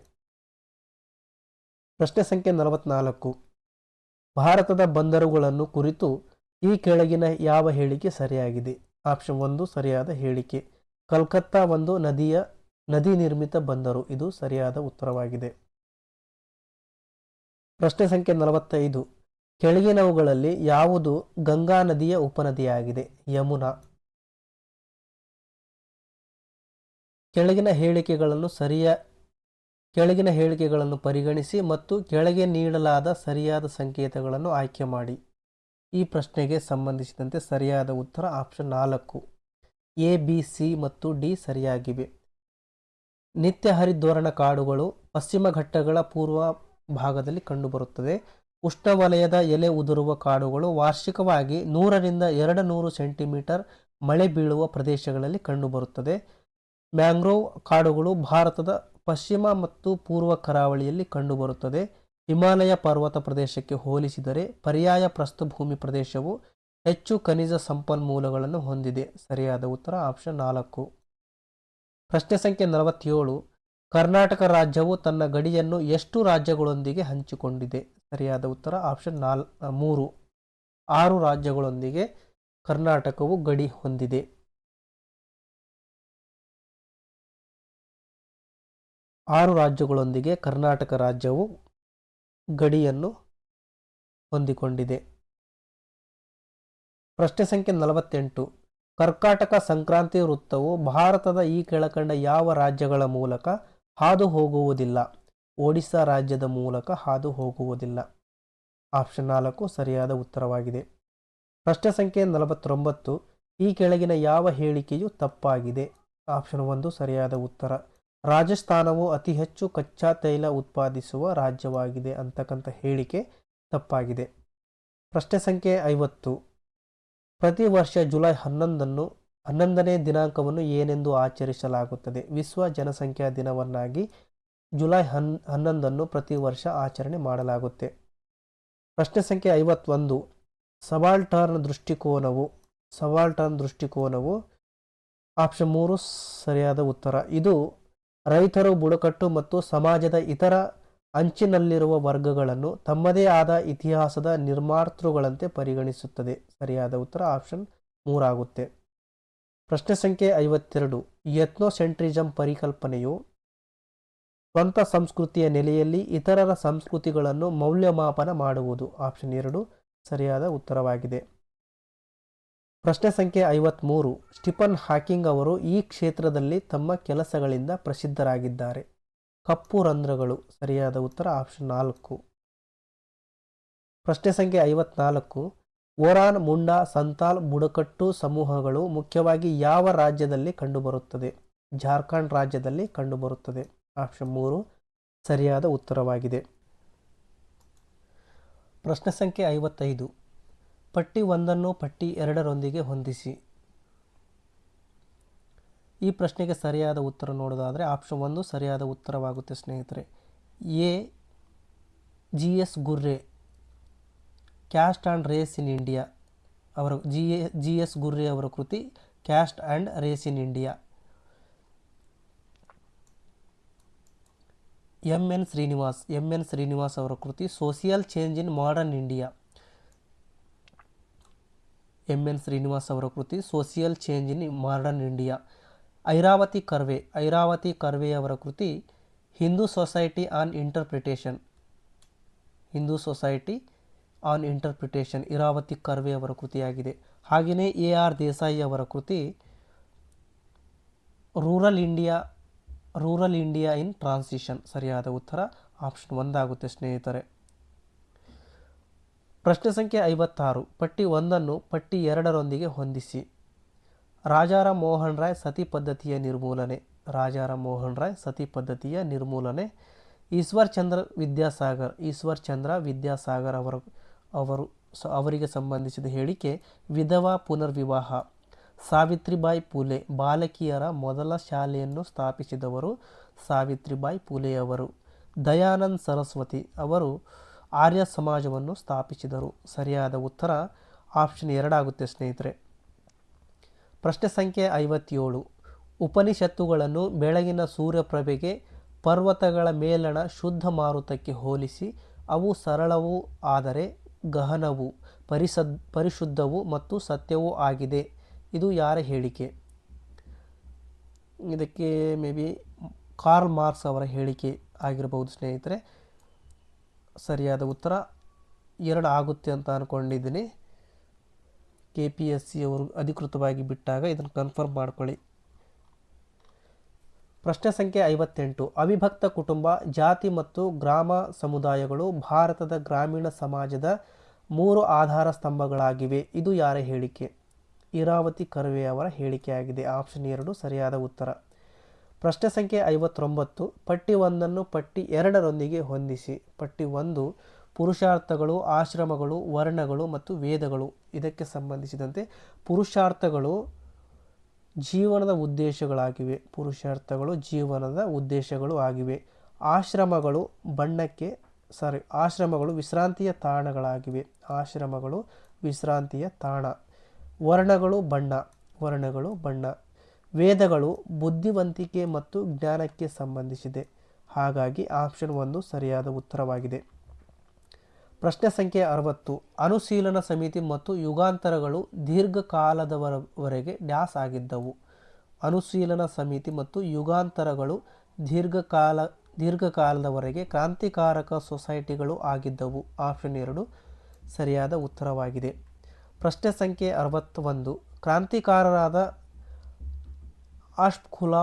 Speaker 1: ಪ್ರಶ್ನೆ ಸಂಖ್ಯೆ 44. ಭಾರತದ ಬಂದರುಗಳನ್ನು ಕುರಿತು ಈ ಕೆಳಗಿನ ಯಾವ ಹೇಳಿಕೆ ಸರಿಯಾಗಿದೆ? ಆಪ್ಷನ್ 1 ಸರಿಯಾದ ಹೇಳಿಕೆ ಕಲ್ಕತ್ತಾ ಒಂದು ನದಿ ನಿರ್ಮಿತ ಬಂದರು. ಇದು ಸರಿಯಾದ ಉತ್ತರವಾಗಿದೆ. ಪ್ರಶ್ನೆ ಸಂಖ್ಯೆ 45. ಕೆಳಗಿನವುಗಳಲ್ಲಿ ಯಾವುದು ಗಂಗಾ ನದಿಯ ಉಪನದಿಯಾಗಿದೆ? ಯಮುನಾ. ಕೆಳಗಿನ ಹೇಳಿಕೆಗಳನ್ನು ಪರಿಗಣಿಸಿ ಮತ್ತು ಕೆಳಗೆ ನೀಡಲಾದ ಸರಿಯಾದ ಸಂಕೇತಗಳನ್ನು ಆಯ್ಕೆ ಮಾಡಿ. ಈ ಪ್ರಶ್ನೆಗೆ ಸಂಬಂಧಿಸಿದಂತೆ ಸರಿಯಾದ ಉತ್ತರ ಆಪ್ಷನ್ 4 ಎ, ಬಿ, ಸಿ ಮತ್ತು ಡಿ ಸರಿಯಾಗಿವೆ. ನಿತ್ಯ ಹರಿದ್ವರ್ಣ ಕಾಡುಗಳು ಪಶ್ಚಿಮ ಘಟ್ಟಗಳ ಪೂರ್ವ ಭಾಗದಲ್ಲಿ ಕಂಡುಬರುತ್ತದೆ. ಉಷ್ಣವಲಯದ ಎಲೆ ಉದುರುವ ಕಾಡುಗಳು ವಾರ್ಷಿಕವಾಗಿ 100 ರಿಂದ 200 ಸೆಂಟಿಮೀಟರ್ ಮಳೆ ಬೀಳುವ ಪ್ರದೇಶಗಳಲ್ಲಿ ಕಂಡುಬರುತ್ತದೆ. ಮ್ಯಾಂಗ್ರೋವ್ ಕಾಡುಗಳು ಭಾರತದ ಪಶ್ಚಿಮ ಮತ್ತು ಪೂರ್ವ ಕರಾವಳಿಯಲ್ಲಿ ಕಂಡುಬರುತ್ತದೆ. ಹಿಮಾಲಯ ಪರ್ವತ ಪ್ರದೇಶಕ್ಕೆ ಹೋಲಿಸಿದರೆ ಪರ್ಯಾಯ ಪ್ರಸ್ಥಭೂಮಿ ಪ್ರದೇಶವು ಹೆಚ್ಚು ಖನಿಜ ಸಂಪನ್ಮೂಲಗಳನ್ನು ಹೊಂದಿದೆ. ಸರಿಯಾದ ಉತ್ತರ ಆಪ್ಷನ್ 4. ಪ್ರಶ್ನೆ ಸಂಖ್ಯೆ 47. ಕರ್ನಾಟಕ ರಾಜ್ಯವು ತನ್ನ ಗಡಿಯನ್ನು ಎಷ್ಟು ರಾಜ್ಯಗಳೊಂದಿಗೆ ಹಂಚಿಕೊಂಡಿದೆ? ಸರಿಯಾದ ಉತ್ತರ ಆಪ್ಷನ್ 3. 6 ರಾಜ್ಯಗಳೊಂದಿಗೆ ಕರ್ನಾಟಕವು ಗಡಿ ಹೊಂದಿದೆ. ಆರು ರಾಜ್ಯಗಳೊಂದಿಗೆ ಕರ್ನಾಟಕ ರಾಜ್ಯವು ಗಡಿಯನ್ನು ಹೊಂದಿಕೊಂಡಿದೆ. ಪ್ರಶ್ನೆ ಸಂಖ್ಯೆ 48. ಕರ್ಕಾಟಕ ಸಂಕ್ರಾಂತಿ ವೃತ್ತವು ಭಾರತದ ಈ ಕೆಳಕಂಡ ಯಾವ ರಾಜ್ಯಗಳ ಮೂಲಕ ಹಾದು ಹೋಗುವುದಿಲ್ಲ? ಒಡಿಶಾ ರಾಜ್ಯದ ಮೂಲಕ ಹಾದು ಹೋಗುವುದಿಲ್ಲ. ಆಪ್ಷನ್ 4 ಸರಿಯಾದ ಉತ್ತರವಾಗಿದೆ. ಪ್ರಶ್ನೆ ಸಂಖ್ಯೆ 49. ಈ ಕೆಳಗಿನ ಯಾವ ಹೇಳಿಕೆಯು ತಪ್ಪಾಗಿದೆ? ಆಪ್ಷನ್ 1 ಸರಿಯಾದ ಉತ್ತರ. ರಾಜಸ್ಥಾನವು ಅತಿ ಹೆಚ್ಚು ಕಚ್ಚಾ ತೈಲ ಉತ್ಪಾದಿಸುವ ರಾಜ್ಯವಾಗಿದೆ ಅಂತಕ್ಕಂಥ ಹೇಳಿಕೆ ತಪ್ಪಾಗಿದೆ. ಪ್ರಶ್ನೆ ಸಂಖ್ಯೆ 50. ಪ್ರತಿ ವರ್ಷ ಜುಲೈ 11ನೇ ದಿನಾಂಕವನ್ನು ಏನೆಂದು ಆಚರಿಸಲಾಗುತ್ತದೆ? ವಿಶ್ವ ಜನಸಂಖ್ಯಾ ದಿನವನ್ನಾಗಿ ಜುಲೈ 11 ಪ್ರತಿ ವರ್ಷ ಆಚರಣೆ ಮಾಡಲಾಗುತ್ತೆ. ಪ್ರಶ್ನೆ ಸಂಖ್ಯೆ 51. ಸಬಾಲ್ಟರ್ನ್ ದೃಷ್ಟಿಕೋನವು ಆಪ್ಷನ್ 3 ಸರಿಯಾದ ಉತ್ತರ. ಇದು ರೈತರು, ಬುಡಕಟ್ಟು ಮತ್ತು ಸಮಾಜದ ಇತರ ಅಂಚಿನಲ್ಲಿರುವ ವರ್ಗಗಳನ್ನು ತಮ್ಮದೇ ಆದ ಇತಿಹಾಸದ ನಿರ್ಮಾತೃಗಳಂತೆ ಪರಿಗಣಿಸುತ್ತದೆ. ಸರಿಯಾದ ಉತ್ತರ ಆಪ್ಷನ್ 3 ಆಗುತ್ತೆ. ಪ್ರಶ್ನೆ ಸಂಖ್ಯೆ 52. ಎಥ್ನೋಸೆಂಟ್ರಿಸಮ್ ಪರಿಕಲ್ಪನೆಯು ಸ್ವಂತ ಸಂಸ್ಕೃತಿಯ ನೆಲೆಯಲ್ಲಿ ಇತರರ ಸಂಸ್ಕೃತಿಗಳನ್ನು ಮೌಲ್ಯಮಾಪನ ಮಾಡುವುದು. ಆಪ್ಷನ್ 2 ಸರಿಯಾದ ಉತ್ತರವಾಗಿದೆ. ಪ್ರಶ್ನೆ ಸಂಖ್ಯೆ 53. ಸ್ಟೀಫನ್ ಹಾಕಿಂಗ್ ಅವರು ಈ ಕ್ಷೇತ್ರದಲ್ಲಿ ತಮ್ಮ ಕೆಲಸಗಳಿಂದ ಪ್ರಸಿದ್ಧರಾಗಿದ್ದಾರೆ. ಕಪ್ಪು ರಂಧ್ರಗಳು. ಸರಿಯಾದ ಉತ್ತರ ಆಪ್ಷನ್ 4. ಪ್ರಶ್ನೆ ಸಂಖ್ಯೆ 54. ಓರಾನ್, ಮುಂಡಾ, ಸಂತಾಲ್ ಬುಡಕಟ್ಟು ಸಮೂಹಗಳು ಮುಖ್ಯವಾಗಿ ಯಾವ ರಾಜ್ಯದಲ್ಲಿ ಕಂಡುಬರುತ್ತದೆ? ಜಾರ್ಖಂಡ್ ರಾಜ್ಯದಲ್ಲಿ ಕಂಡುಬರುತ್ತದೆ. ಆಪ್ಷನ್ 3 ಸರಿಯಾದ ಉತ್ತರವಾಗಿದೆ. ಪ್ರಶ್ನೆ ಸಂಖ್ಯೆ 55. ಪಟ್ಟಿ 1 ಪಟ್ಟಿ 2 ಹೊಂದಿಸಿ. ಈ ಪ್ರಶ್ನೆಗೆ ಸರಿಯಾದ ಉತ್ತರ ನೋಡೋದಾದರೆ ಆಪ್ಷನ್ 1 ಸರಿಯಾದ ಉತ್ತರವಾಗುತ್ತೆ ಸ್ನೇಹಿತರೆ. A. G S. Ghurye, caste and race in India ಅವರ ಜಿ.ಎಸ್. ಗುರ್ರೆ ಅವರ ಕೃತಿ caste and race in India. M N. Srinivas ಅವರ ಕೃತಿ social change in modern India. M N. Srinivas ಅವರ ಕೃತಿ social change in modern India. Irawati Karve ಅವರ ಕೃತಿ Hindu society an interpretation Irawati Karve ಅವರ ಕೃತಿಯಾಗಿದೆ. ಹಾಗೆಯೇ ಎ.ಆರ್. ದೇಸಾಯಿ ಅವರ ಕೃತಿ ರೂರಲ್ ಇಂಡಿಯಾ ಇನ್ ಟ್ರಾನ್ಸಿಷನ್. ಸರಿಯಾದ ಉತ್ತರ ಆಪ್ಷನ್ 1 ಆಗುತ್ತೆ ಸ್ನೇಹಿತರೆ. ಪ್ರಶ್ನೆ ಸಂಖ್ಯೆ 56. ಪಟ್ಟಿ 1 ಪಟ್ಟಿ 2 ಹೊಂದಿಸಿ. ರಾಜಾರಾಮ್ ಮೋಹನ್ ರಾಯ್ ಸತಿ ಪದ್ಧತಿಯ ನಿರ್ಮೂಲನೆ. ಈಶ್ವರ್ ಚಂದ್ರ ವಿದ್ಯಾಸಾಗರ್ ಅವರಿಗೆ ಸಂಬಂಧಿಸಿದ ಹೇಳಿಕೆ ವಿಧವಾ ಪುನರ್ವಿವಾಹ. ಸಾವಿತ್ರಿಬಾಯಿ ಫುಲೆ, ಬಾಲಕಿಯರ ಮೊದಲ ಶಾಲೆಯನ್ನು ಸ್ಥಾಪಿಸಿದವರು ಸಾವಿತ್ರಿಬಾಯಿ ಫುಲೆಯವರು. ದಯಾನಂದ ಸರಸ್ವತಿ ಅವರು ಆರ್ಯ ಸಮಾಜವನ್ನು ಸ್ಥಾಪಿಸಿದರು. ಸರಿಯಾದ ಉತ್ತರ ಆಪ್ಷನ್ 2 ಆಗುತ್ತೆ ಸ್ನೇಹಿತರೆ. ಪ್ರಶ್ನೆ ಸಂಖ್ಯೆ 57. ಉಪನಿಷತ್ತುಗಳನ್ನು ಬೆಳಗಿನ ಸೂರ್ಯಪ್ರಭೆಗೆ, ಪರ್ವತಗಳ ಮೇಲಣ ಶುದ್ಧ ಮಾರುತಕ್ಕೆ ಹೋಲಿಸಿ ಅವು ಸರಳವೂ ಆದರೆ ಗಹನವೂ, ಪರಿಶುದ್ಧವೂ ಮತ್ತು ಸತ್ಯವೂ ಆಗಿದೆ. ಇದು ಯಾರ ಹೇಳಿಕೆ? ಇದಕ್ಕೆ ಮೇ ಬಿ ಕಾರ್ಲ್ ಮಾರ್ಕ್ಸ್ ಅವರ ಹೇಳಿಕೆ ಆಗಿರಬಹುದು ಸ್ನೇಹಿತರೆ. ಸರಿಯಾದ ಉತ್ತರ 2 ಆಗುತ್ತೆ ಅಂತ ಅಂದ್ಕೊಂಡಿದ್ದೀನಿ. KPSC ಅವರು ಅಧಿಕೃತವಾಗಿ ಬಿಟ್ಟಾಗ ಇದನ್ನು ಕನ್ಫರ್ಮ್ ಮಾಡ್ಕೊಳ್ಳಿ. ಪ್ರಶ್ನೆ ಸಂಖ್ಯೆ 58. ಅವಿಭಕ್ತ ಕುಟುಂಬ, ಜಾತಿ ಮತ್ತು ಗ್ರಾಮ ಸಮುದಾಯಗಳು ಭಾರತದ ಗ್ರಾಮೀಣ ಸಮಾಜದ 3 ಆಧಾರ ಸ್ತಂಭಗಳಾಗಿವೆ. ಇದು ಯಾರ ಹೇಳಿಕೆ? ಇರಾವತಿ ಕರ್ವೆ ಅವರ ಹೇಳಿಕೆಯಾಗಿದೆ. ಆಪ್ಷನ್ 2 ಸರಿಯಾದ ಉತ್ತರ. ಪ್ರಶ್ನೆ ಸಂಖ್ಯೆ 59. ಪಟ್ಟಿ 1 ಪಟ್ಟಿ 2 ಹೊಂದಿಸಿ. ಪಟ್ಟಿ 1 ಪುರುಷಾರ್ಥಗಳು, ಆಶ್ರಮಗಳು, ವರ್ಣಗಳು ಮತ್ತು ವೇದಗಳು. ಇದಕ್ಕೆ ಸಂಬಂಧಿಸಿದಂತೆ ಪುರುಷಾರ್ಥಗಳು ಜೀವನದ ಉದ್ದೇಶಗಳಾಗಿವೆ. ಪುರುಷಾರ್ಥಗಳು ಜೀವನದ ಉದ್ದೇಶಗಳು ಆಗಿವೆ. ಆಶ್ರಮಗಳು ಆಶ್ರಮಗಳು ವಿಶ್ರಾಂತಿಯ ತಾಣಗಳಾಗಿವೆ. ಆಶ್ರಮಗಳು ವಿಶ್ರಾಂತಿಯ ತಾಣ. ವರ್ಣಗಳು ಬಣ್ಣ. ವೇದಗಳು ಬುದ್ಧಿವಂತಿಕೆ ಮತ್ತು ಜ್ಞಾನಕ್ಕೆ ಸಂಬಂಧಿಸಿದೆ. ಹಾಗಾಗಿ ಆಪ್ಷನ್ 1 ಸರಿಯಾದ ಉತ್ತರವಾಗಿದೆ. ಪ್ರಶ್ನೆ ಸಂಖ್ಯೆ 60. ಅನುಶೀಲನ ಸಮಿತಿ ಮತ್ತು ಯುಗಾಂತರಗಳು ದೀರ್ಘಕಾಲದವರೆಗೆ ಡ್ಯಾಸ್ ಆಗಿದ್ದವು. ಅನುಶೀಲನ ಸಮಿತಿ ಮತ್ತು ಯುಗಾಂತರಗಳು ದೀರ್ಘಕಾಲದವರೆಗೆ ಕ್ರಾಂತಿಕಾರಕ ಸೊಸೈಟಿಗಳು ಆಗಿದ್ದವು. ಆಪ್ಷನ್ 2 ಸರಿಯಾದ ಉತ್ತರವಾಗಿದೆ. ಪ್ರಶ್ನೆ ಸಂಖ್ಯೆ 61. ಕ್ರಾಂತಿಕಾರರಾದ ಅಶ್ಫಾಕುಲ್ಲಾ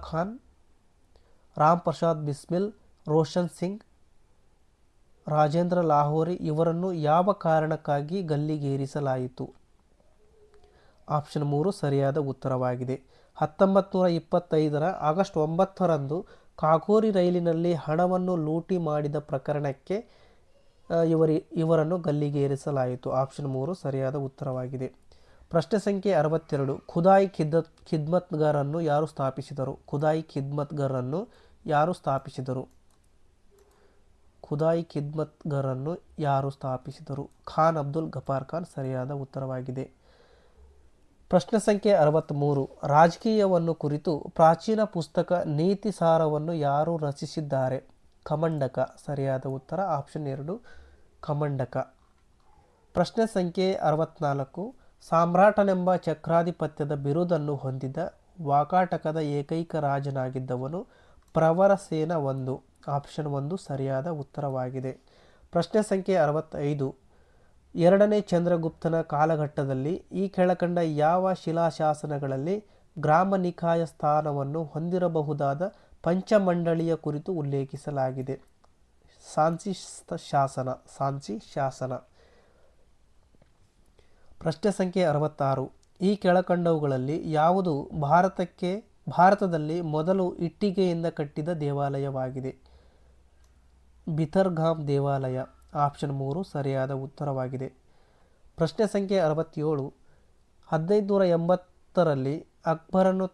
Speaker 1: ಖಾನ್, ರಾಮ್ ಪ್ರಸಾದ್ ಬಿಸ್ಮಿಲ್, ರೋಷನ್ ಸಿಂಗ್, ರಾಜೇಂದ್ರ ಲಾಹೋರಿ ಇವರನ್ನು ಯಾವ ಕಾರಣಕ್ಕಾಗಿ ಗಲ್ಲಿಗೇರಿಸಲಾಯಿತು? ಆಪ್ಷನ್ 3 ಸರಿಯಾದ ಉತ್ತರವಾಗಿದೆ. 1925 ಆಗಸ್ಟ್ 9ರಂದು ಕಾಕೋರಿ ರೈಲಿನಲ್ಲಿ ಹಣವನ್ನು ಲೂಟಿ ಮಾಡಿದ ಪ್ರಕರಣಕ್ಕೆ ಇವರನ್ನು ಗಲ್ಲಿಗೇರಿಸಲಾಯಿತು. ಆಪ್ಷನ್ 3 ಸರಿಯಾದ ಉತ್ತರವಾಗಿದೆ. ಪ್ರಶ್ನೆ ಸಂಖ್ಯೆ 62. ಖುದಾಯಿ ಖಿದ್ಮತ್ಗರನ್ನು ಯಾರು ಸ್ಥಾಪಿಸಿದರು? ಖುದಾಯಿ ಖಿದ್ಮತ್ಗರನ್ನು ಯಾರು ಸ್ಥಾಪಿಸಿದರು? ಖುದಾಯಿ ಖಿದ್ಮತ್ಗರನ್ನು ಯಾರು ಸ್ಥಾಪಿಸಿದರು? ಖಾನ್ ಅಬ್ದುಲ್ ಗಫಾರ್ ಖಾನ್ ಸರಿಯಾದ ಉತ್ತರವಾಗಿದೆ. ಪ್ರಶ್ನೆ ಸಂಖ್ಯೆ 63. ರಾಜಕೀಯವನ್ನು ಕುರಿತು ಪ್ರಾಚೀನ ಪುಸ್ತಕ ನೀತಿ ಸಾರವನ್ನು ಯಾರು ರಚಿಸಿದ್ದಾರೆ? ಕಮಂಡಕ ಸರಿಯಾದ ಉತ್ತರ. ಆಪ್ಷನ್ 2 ಕಮಂಡಕ. ಪ್ರಶ್ನೆ ಸಂಖ್ಯೆ 64. ಸಾಮ್ರಾಟನೆಂಬ ಚಕ್ರಾಧಿಪತ್ಯದ ಬಿರುದನ್ನು ಹೊಂದಿದ ವಾಕಾಟಕದ ಏಕೈಕ ರಾಜನಾಗಿದ್ದವನು ಪ್ರವರಸೇನ 1. ಆಪ್ಷನ್ 1 ಸರಿಯಾದ ಉತ್ತರವಾಗಿದೆ. ಪ್ರಶ್ನೆ ಸಂಖ್ಯೆ 65. ಎರಡನೇ ಚಂದ್ರಗುಪ್ತನ ಕಾಲಘಟ್ಟದಲ್ಲಿ ಈ ಕೆಳಕಂಡ ಯಾವ ಶಿಲಾಶಾಸನಗಳಲ್ಲಿ ಗ್ರಾಮ ನಿಕಾಯ ಸ್ಥಾನವನ್ನು ಹೊಂದಿರಬಹುದಾದ ಪಂಚಮಂಡಳಿಯ ಕುರಿತು ಉಲ್ಲೇಖಿಸಲಾಗಿದೆ? ಸಾಂಚಿ ಶಾಸನ. ಪ್ರಶ್ನೆ ಸಂಖ್ಯೆ 66. ಈ ಕೆಳಕಂಡವುಗಳಲ್ಲಿ ಯಾವುದು ಭಾರತದಲ್ಲಿ ಮೊದಲು ಇಟ್ಟಿಗೆಯಿಂದ ಕಟ್ಟಿದ ದೇವಾಲಯವಾಗಿದೆ? ಬಿಥರ್ಗಾಮ್ ದೇವಾಲಯ. ಆಪ್ಷನ್ 3 ಸರಿಯಾದ ಉತ್ತರವಾಗಿದೆ. ಪ್ರಶ್ನೆ ಸಂಖ್ಯೆ 67. 1580ರಲ್ಲಿ ಅಕ್ಬರನು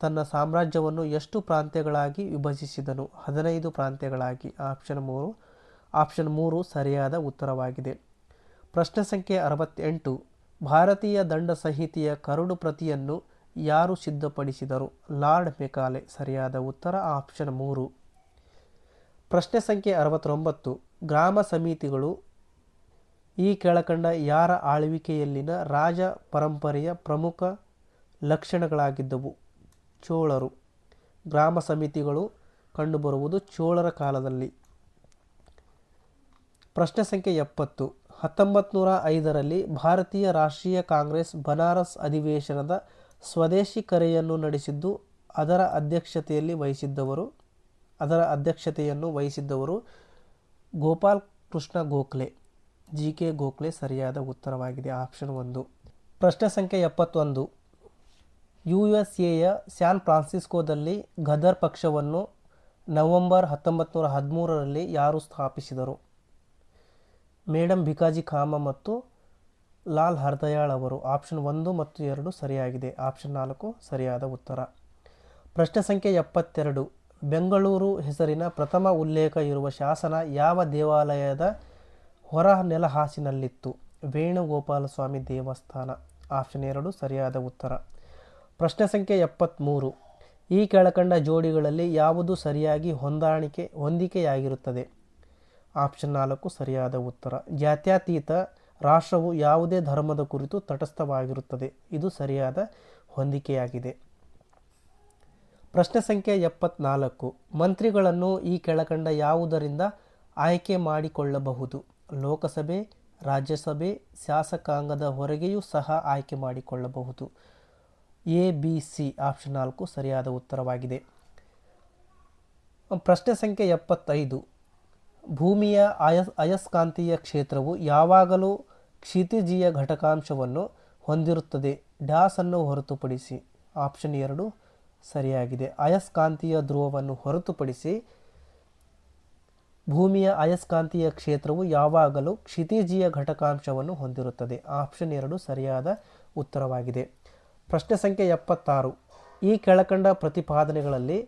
Speaker 1: ತನ್ನ ಸಾಮ್ರಾಜ್ಯವನ್ನು ಎಷ್ಟು ಪ್ರಾಂತ್ಯಗಳಾಗಿ ವಿಭಜಿಸಿದನು? 15 ಪ್ರಾಂತ್ಯಗಳಾಗಿ. ಆಪ್ಷನ್ 3 ಸರಿಯಾದ ಉತ್ತರವಾಗಿದೆ. ಪ್ರಶ್ನೆ ಸಂಖ್ಯೆ 68. ಭಾರತೀಯ ದಂಡ ಸಂಹಿತೆಯ ಕರಡು ಪ್ರತಿಯನ್ನು ಯಾರು ಸಿದ್ಧಪಡಿಸಿದರು? ಲಾರ್ಡ್ ಮೆಕಾಲೆ ಸರಿಯಾದ ಉತ್ತರ. ಆಪ್ಷನ್ 3. ಪ್ರಶ್ನೆ ಸಂಖ್ಯೆ 69. ಗ್ರಾಮ ಸಮಿತಿಗಳು ಈ ಕೆಳಕಂಡ ಯಾರ ಆಳ್ವಿಕೆಯಲ್ಲಿನ ರಾಜ ಪರಂಪರೆಯ ಪ್ರಮುಖ ಲಕ್ಷಣಗಳಾಗಿದ್ದವು? ಚೋಳರು. ಗ್ರಾಮ ಸಮಿತಿಗಳು ಕಂಡುಬರುವುದು ಚೋಳರ ಕಾಲದಲ್ಲಿ. ಪ್ರಶ್ನೆ ಸಂಖ್ಯೆ 70. 1905ರಲ್ಲಿ ಭಾರತೀಯ ರಾಷ್ಟ್ರೀಯ ಕಾಂಗ್ರೆಸ್ ಬನಾರಸ್ ಅಧಿವೇಶನದ ಸ್ವದೇಶಿ ಕರೆಯನ್ನು ನಡೆಸಿದ್ದು ಅದರ ಅಧ್ಯಕ್ಷತೆಯನ್ನು ವಹಿಸಿದ್ದವರು ಗೋಪಾಲ್ ಕೃಷ್ಣ ಗೋಖಲೆ. ಜಿ.ಕೆ. ಗೋಖಲೆ ಸರಿಯಾದ ಉತ್ತರವಾಗಿದೆ. ಆಪ್ಷನ್ 1. ಪ್ರಶ್ನೆ ಸಂಖ್ಯೆ 71. USA ಸ್ಯಾನ್ ಫ್ರಾನ್ಸಿಸ್ಕೋದಲ್ಲಿ ಗದರ್ ಪಕ್ಷವನ್ನು ನವೆಂಬರ್ 1913ರಲ್ಲಿ ಯಾರು ಸ್ಥಾಪಿಸಿದರು? ಮೇಡಮ್ ಭಿಕಾಜಿ ಕಾಮ ಮತ್ತು ಲಾಲ್ ಹರ್ದಯಾಳ್ ಅವರು. ಆಪ್ಷನ್ 1 ಮತ್ತು 2 ಸರಿಯಾಗಿದೆ. ಆಪ್ಷನ್ 4 ಸರಿಯಾದ ಉತ್ತರ. ಪ್ರಶ್ನೆ ಸಂಖ್ಯೆ 72. ಬೆಂಗಳೂರು ಹೆಸರಿನ ಪ್ರಥಮ ಉಲ್ಲೇಖ ಇರುವ ಶಾಸನ ಯಾವ ದೇವಾಲಯದ ಹೊರ ನೆಲಹಾಸಿನಲ್ಲಿತ್ತು? ವೇಣುಗೋಪಾಲಸ್ವಾಮಿ ದೇವಸ್ಥಾನ. ಆಪ್ಷನ್ 2 ಸರಿಯಾದ ಉತ್ತರ. ಪ್ರಶ್ನೆ ಸಂಖ್ಯೆ 73. ಈ ಕೆಳಕಂಡ ಜೋಡಿಗಳಲ್ಲಿ ಯಾವುದು ಸರಿಯಾಗಿ ಹೊಂದಿಕೆಯಾಗಿರುತ್ತದೆ? ಆಪ್ಷನ್ 4 ಸರಿಯಾದ ಉತ್ತರ. ಜಾತ್ಯತೀತ ರಾಷ್ಟ್ರವು ಯಾವುದೇ ಧರ್ಮದ ಕುರಿತು ತಟಸ್ಥವಾಗಿರುತ್ತದೆ. ಇದು ಸರಿಯಾದ ಹೊಂದಿಕೆಯಾಗಿದೆ. ಪ್ರಶ್ನೆ ಸಂಖ್ಯೆ 74. ಮಂತ್ರಿಗಳನ್ನು ಈ ಕೆಳಕಂಡ ಯಾವುದರಿಂದ ಆಯ್ಕೆ ಮಾಡಿಕೊಳ್ಳಬಹುದು? ಲೋಕಸಭೆ, ರಾಜ್ಯಸಭೆ, ಶಾಸಕಾಂಗದ ಹೊರಗೆಯೂ ಸಹ ಆಯ್ಕೆ ಮಾಡಿಕೊಳ್ಳಬಹುದು. ABC ಆಪ್ಷನ್ 4 ಸರಿಯಾದ ಉತ್ತರವಾಗಿದೆ. ಪ್ರಶ್ನೆ ಸಂಖ್ಯೆ 75. ಭೂಮಿಯ ಅಯಸ್ಕಾಂತೀಯ ಕ್ಷೇತ್ರವು ಯಾವಾಗಲೂ ಕ್ಷಿತಿಜೀಯ ಘಟಕಾಂಶವನ್ನು ಹೊಂದಿರುತ್ತದೆ ಡ್ಯಾಸ್ ಅನ್ನು ಹೊರತುಪಡಿಸಿ. ಆಪ್ಷನ್ 2 ಸರಿಯಾಗಿದೆ. ಅಯಸ್ಕಾಂತೀಯ ಧ್ರುವವನ್ನು ಹೊರತುಪಡಿಸಿ ಭೂಮಿಯ ಅಯಸ್ಕಾಂತೀಯ ಕ್ಷೇತ್ರವು ಯಾವಾಗಲೂ ಕ್ಷಿತಿಜೀಯ ಘಟಕಾಂಶವನ್ನು ಹೊಂದಿರುತ್ತದೆ. ಆಪ್ಷನ್ 2 ಸರಿಯಾದ ಉತ್ತರವಾಗಿದೆ. ಪ್ರಶ್ನೆ ಸಂಖ್ಯೆ 76. ಈ ಕೆಳಕಂಡ ಪ್ರತಿಪಾದನೆಗಳಲ್ಲಿ